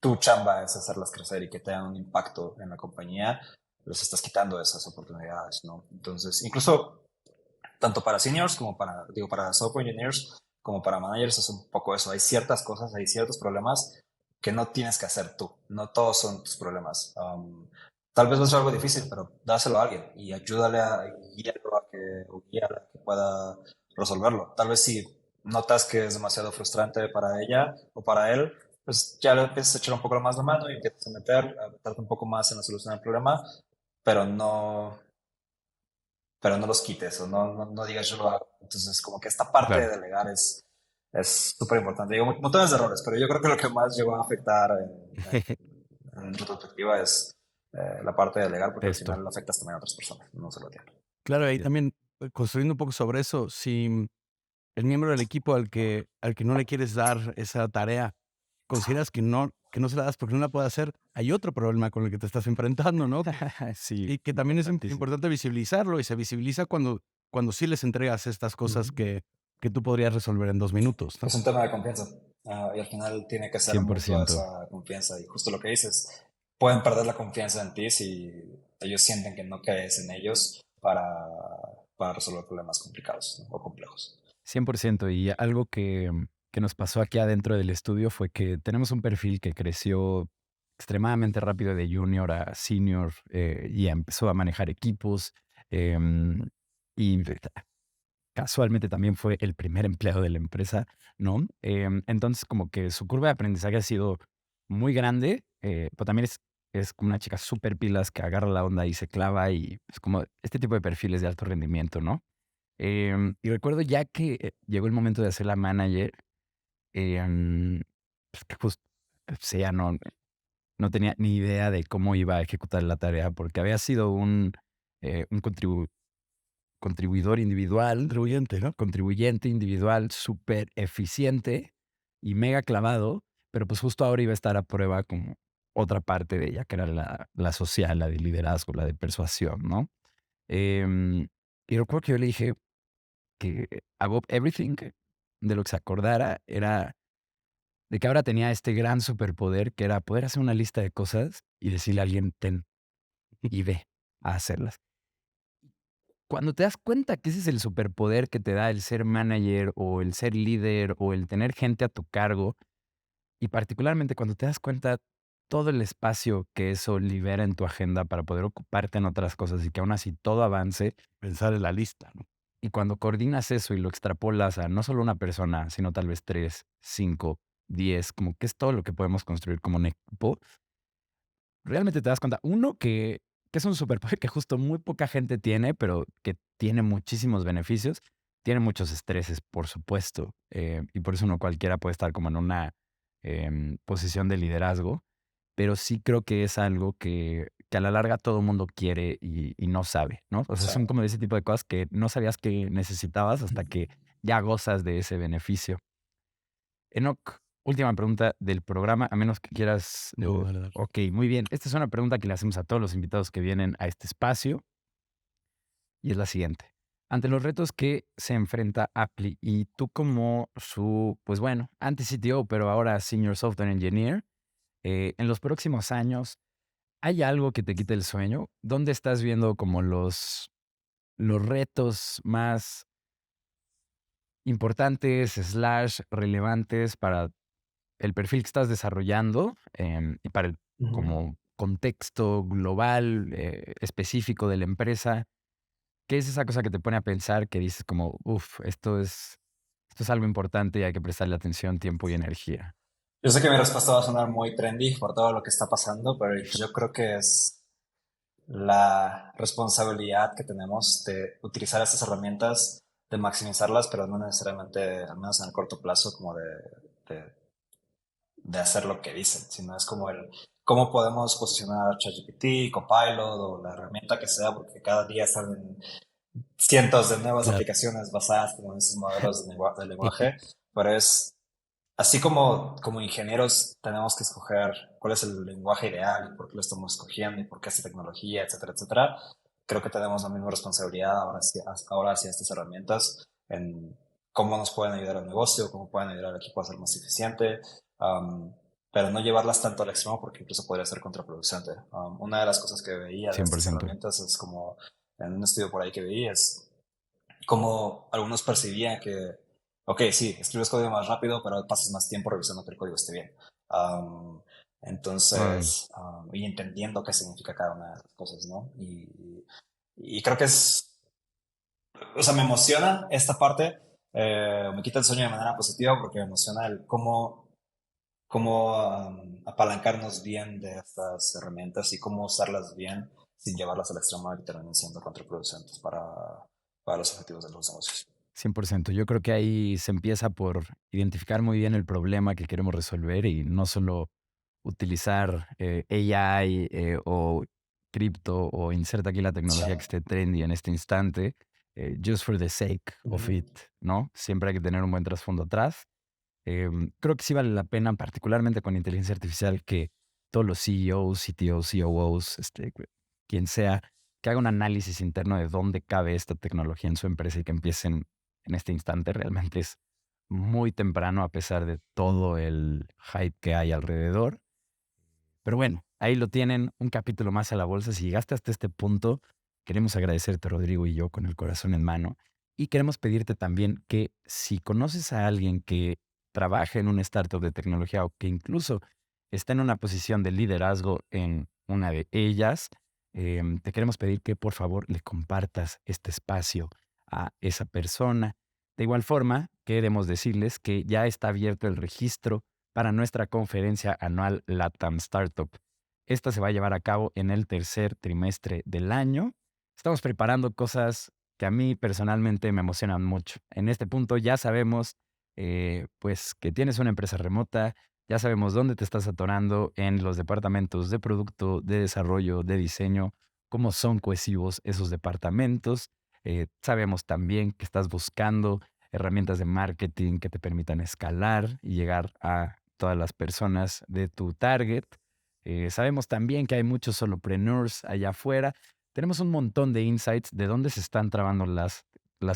S5: tu chamba es hacerlas crecer y que tengan un impacto en la compañía, les estás quitando esas oportunidades, ¿no? Entonces, incluso tanto para seniors como para software engineers, como para managers es un poco eso. Hay ciertas cosas, hay ciertos problemas que no tienes que hacer tú. No todos son tus problemas. Tal vez va a ser algo difícil, pero dáselo a alguien y ayúdale guíalo a que pueda resolverlo. Tal vez si notas que es demasiado frustrante para ella o para él, pues ya le empiezas a echar un poco más la mano y empiezas a meterte un poco más en la solución del problema, pero no los quites o no digas yo lo hago. Entonces, como que esta parte de
S4: Claro.
S5: delegar es súper importante. Digo, montones de errores, pero yo creo que lo que más llegó a afectar en retrospectiva es la parte de delegar, porque al
S4: Esto.
S5: final afectas también a otras personas, no solo a ti.
S6: Claro, ahí también construyendo un poco sobre eso, si el miembro del equipo al que no le quieres dar esa tarea, consideras que no se la das porque no la puede hacer, hay otro problema con el que te estás enfrentando, ¿no?
S4: Sí,
S6: Y que también es
S4: importantísimo.
S6: importante visibilizarlo y se visibiliza cuando sí les entregas estas cosas que tú podrías resolver en 2 minutos, ¿no?
S5: Es un tema de confianza, y al final tiene que ser mutua
S4: 100%.
S5: esa confianza. Y justo lo que dices, pueden perder la confianza en ti si ellos sienten que no crees en ellos para resolver problemas complicados, ¿no? O complejos.
S4: 100%. Y algo que nos pasó aquí adentro del estudio fue que tenemos un perfil que creció extremadamente rápido de junior a senior, y empezó a manejar equipos. em, y casualmente también fue el primer empleado de la empresa, ¿no? Entonces, como que su curva de aprendizaje ha sido muy grande, pero también es como una chica súper pilas que agarra la onda y se clava y es como este tipo de perfiles de alto rendimiento, ¿no? Y recuerdo ya que llegó el momento de hacer la manager, pues que justo, pues ella no tenía ni idea de cómo iba a ejecutar la tarea porque había sido un contribuidor individual,
S6: Contribuyente, ¿no?
S4: contribuyente individual, súper eficiente y mega clavado, pero pues justo ahora iba a estar a prueba como otra parte de ella, que era la social, la de liderazgo, la de persuasión, ¿no? Em, y recuerdo que yo le dije que above everything, de lo que se acordara, era de que ahora tenía este gran superpoder que era poder hacer una lista de cosas y decirle a alguien, ten y ve a hacerlas. Cuando te das cuenta que ese es el superpoder que te da el ser manager o el ser líder o el tener gente a tu cargo, y particularmente cuando te das cuenta todo el espacio que eso libera en tu agenda para poder ocuparte en otras cosas y que aún así todo avance,
S6: Pensar en la lista, ¿no?
S4: y cuando coordinas eso y lo extrapolas a no solo una persona, sino tal vez 3, 5, 10, como que es todo lo que podemos construir como un equipo, realmente te das cuenta, uno, que es un superpoder que justo muy poca gente tiene, pero que tiene muchísimos beneficios. Tiene muchos estreses, por supuesto, y por eso no cualquiera puede estar como en una posición de liderazgo, pero sí creo que es algo que a la larga todo el mundo quiere y no sabe, ¿no? O sea,
S5: Sí.
S4: son como de ese tipo de cosas que no sabías que necesitabas hasta que ya gozas de ese beneficio. Enoch, última pregunta del programa, a menos que quieras.
S6: No, dale, dale.
S4: Ok, muy bien. Esta es una pregunta que le hacemos a todos los invitados que vienen a este espacio y es la siguiente. Ante los retos que se enfrenta Apply y tú como su, pues bueno, antes CTO, pero ahora Senior Software Engineer, en los próximos años, ¿hay algo que te quite el sueño? ¿Dónde estás viendo como los retos más importantes, slash, relevantes para el perfil que estás desarrollando, y para el
S5: Ujú.
S4: como contexto global, específico de la empresa? ¿Qué es esa cosa que te pone a pensar que dices como, esto es algo importante y hay que prestarle atención, tiempo y energía?
S5: Yo sé que mi respuesta va a sonar muy trendy por todo lo que está pasando, pero yo creo que es la responsabilidad que tenemos de utilizar estas herramientas, de maximizarlas, pero no necesariamente, al menos en el corto plazo, como de, de hacer lo que dicen, sino es como el cómo podemos posicionar ChatGPT, Copilot o la herramienta que sea, porque cada día salen cientos de nuevas
S6: Claro.
S5: aplicaciones basadas como en estos modelos de lenguaje, pero es así como ingenieros tenemos que escoger cuál es el lenguaje ideal y por qué lo estamos escogiendo y por qué esta tecnología, etcétera, etcétera. Creo que tenemos la misma responsabilidad ahora hacia estas herramientas en cómo nos pueden ayudar al negocio, cómo pueden ayudar al equipo a ser más eficiente, um, pero no llevarlas tanto al extremo porque incluso podría ser contraproducente. Una de las cosas que veía de estas
S4: 100%.
S5: herramientas es como en un estudio por ahí que veía es como algunos percibían que, ok, sí, escribes código más rápido, pero pasas más tiempo revisando que el código esté bien. Um, entonces, y entendiendo qué significa cada una de las cosas, ¿no? Y creo que o sea, me emociona esta parte, me quita el sueño de manera positiva porque me emociona el cómo apalancarnos bien de estas herramientas y cómo usarlas bien sin llevarlas al extremo y terminar siendo contraproducentes para los objetivos de los negocios.
S4: 100%. Yo creo que ahí se empieza por identificar muy bien el problema que queremos resolver y no solo utilizar AI o cripto o inserta aquí la
S5: Sí.
S4: tecnología que esté trendy en este instante, just for the sake of
S5: Ujú.
S4: it, ¿no? Siempre hay que tener un buen trasfondo atrás. Creo que sí vale la pena, particularmente con inteligencia artificial, que todos los CEOs, CTOs, COOs, quien sea, que haga un análisis interno de dónde cabe esta tecnología en su empresa y que empiecen en este instante. Realmente es muy temprano a pesar de todo el hype que hay alrededor. Pero bueno, ahí lo tienen, un capítulo más a la bolsa. Si llegaste hasta este punto, queremos agradecerte, Rodrigo y yo, con el corazón en mano. Y queremos pedirte también que si conoces a alguien que trabaja en una startup de tecnología o que incluso está en una posición de liderazgo en una de ellas, te queremos pedir que por favor le compartas este espacio a esa persona. De igual forma, queremos decirles que ya está abierto el registro para nuestra conferencia anual LATAM Startup. Esta se va a llevar a cabo en el tercer trimestre del año. Estamos preparando cosas que a mí personalmente me emocionan mucho. En este punto ya sabemos pues que tienes una empresa remota, ya sabemos dónde te estás atorando en los departamentos de producto, de desarrollo, de diseño, cómo son cohesivos esos departamentos. Sabemos también que estás buscando herramientas de marketing que te permitan escalar y llegar a todas las personas de tu target. Sabemos también que hay muchos solopreneurs allá afuera. Tenemos un montón de insights de dónde se están trabando las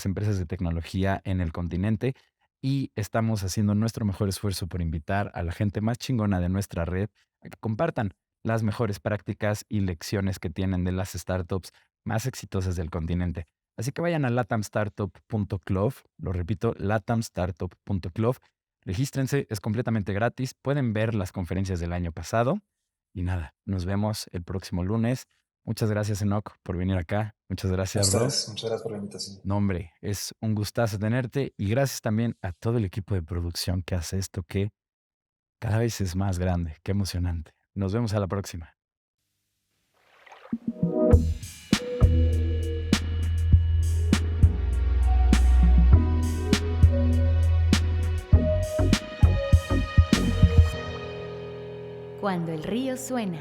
S4: empresas de tecnología en el continente y estamos haciendo nuestro mejor esfuerzo por invitar a la gente más chingona de nuestra red a que compartan las mejores prácticas y lecciones que tienen de las startups más exitosas del continente. Así que vayan a latamstartup.club, lo repito, latamstartup.club. Regístrense, es completamente gratis. Pueden ver las conferencias del año pasado. Y nada, nos vemos el próximo lunes. Muchas gracias, Enoch, por venir acá. Muchas
S5: A
S4: gracias, Ro.
S5: ustedes, muchas gracias por la invitación.
S4: No, hombre, es un gustazo tenerte. Y gracias también a todo el equipo de producción que hace esto, que cada vez es más grande. Qué emocionante. Nos vemos a la próxima.
S3: Cuando el río suena.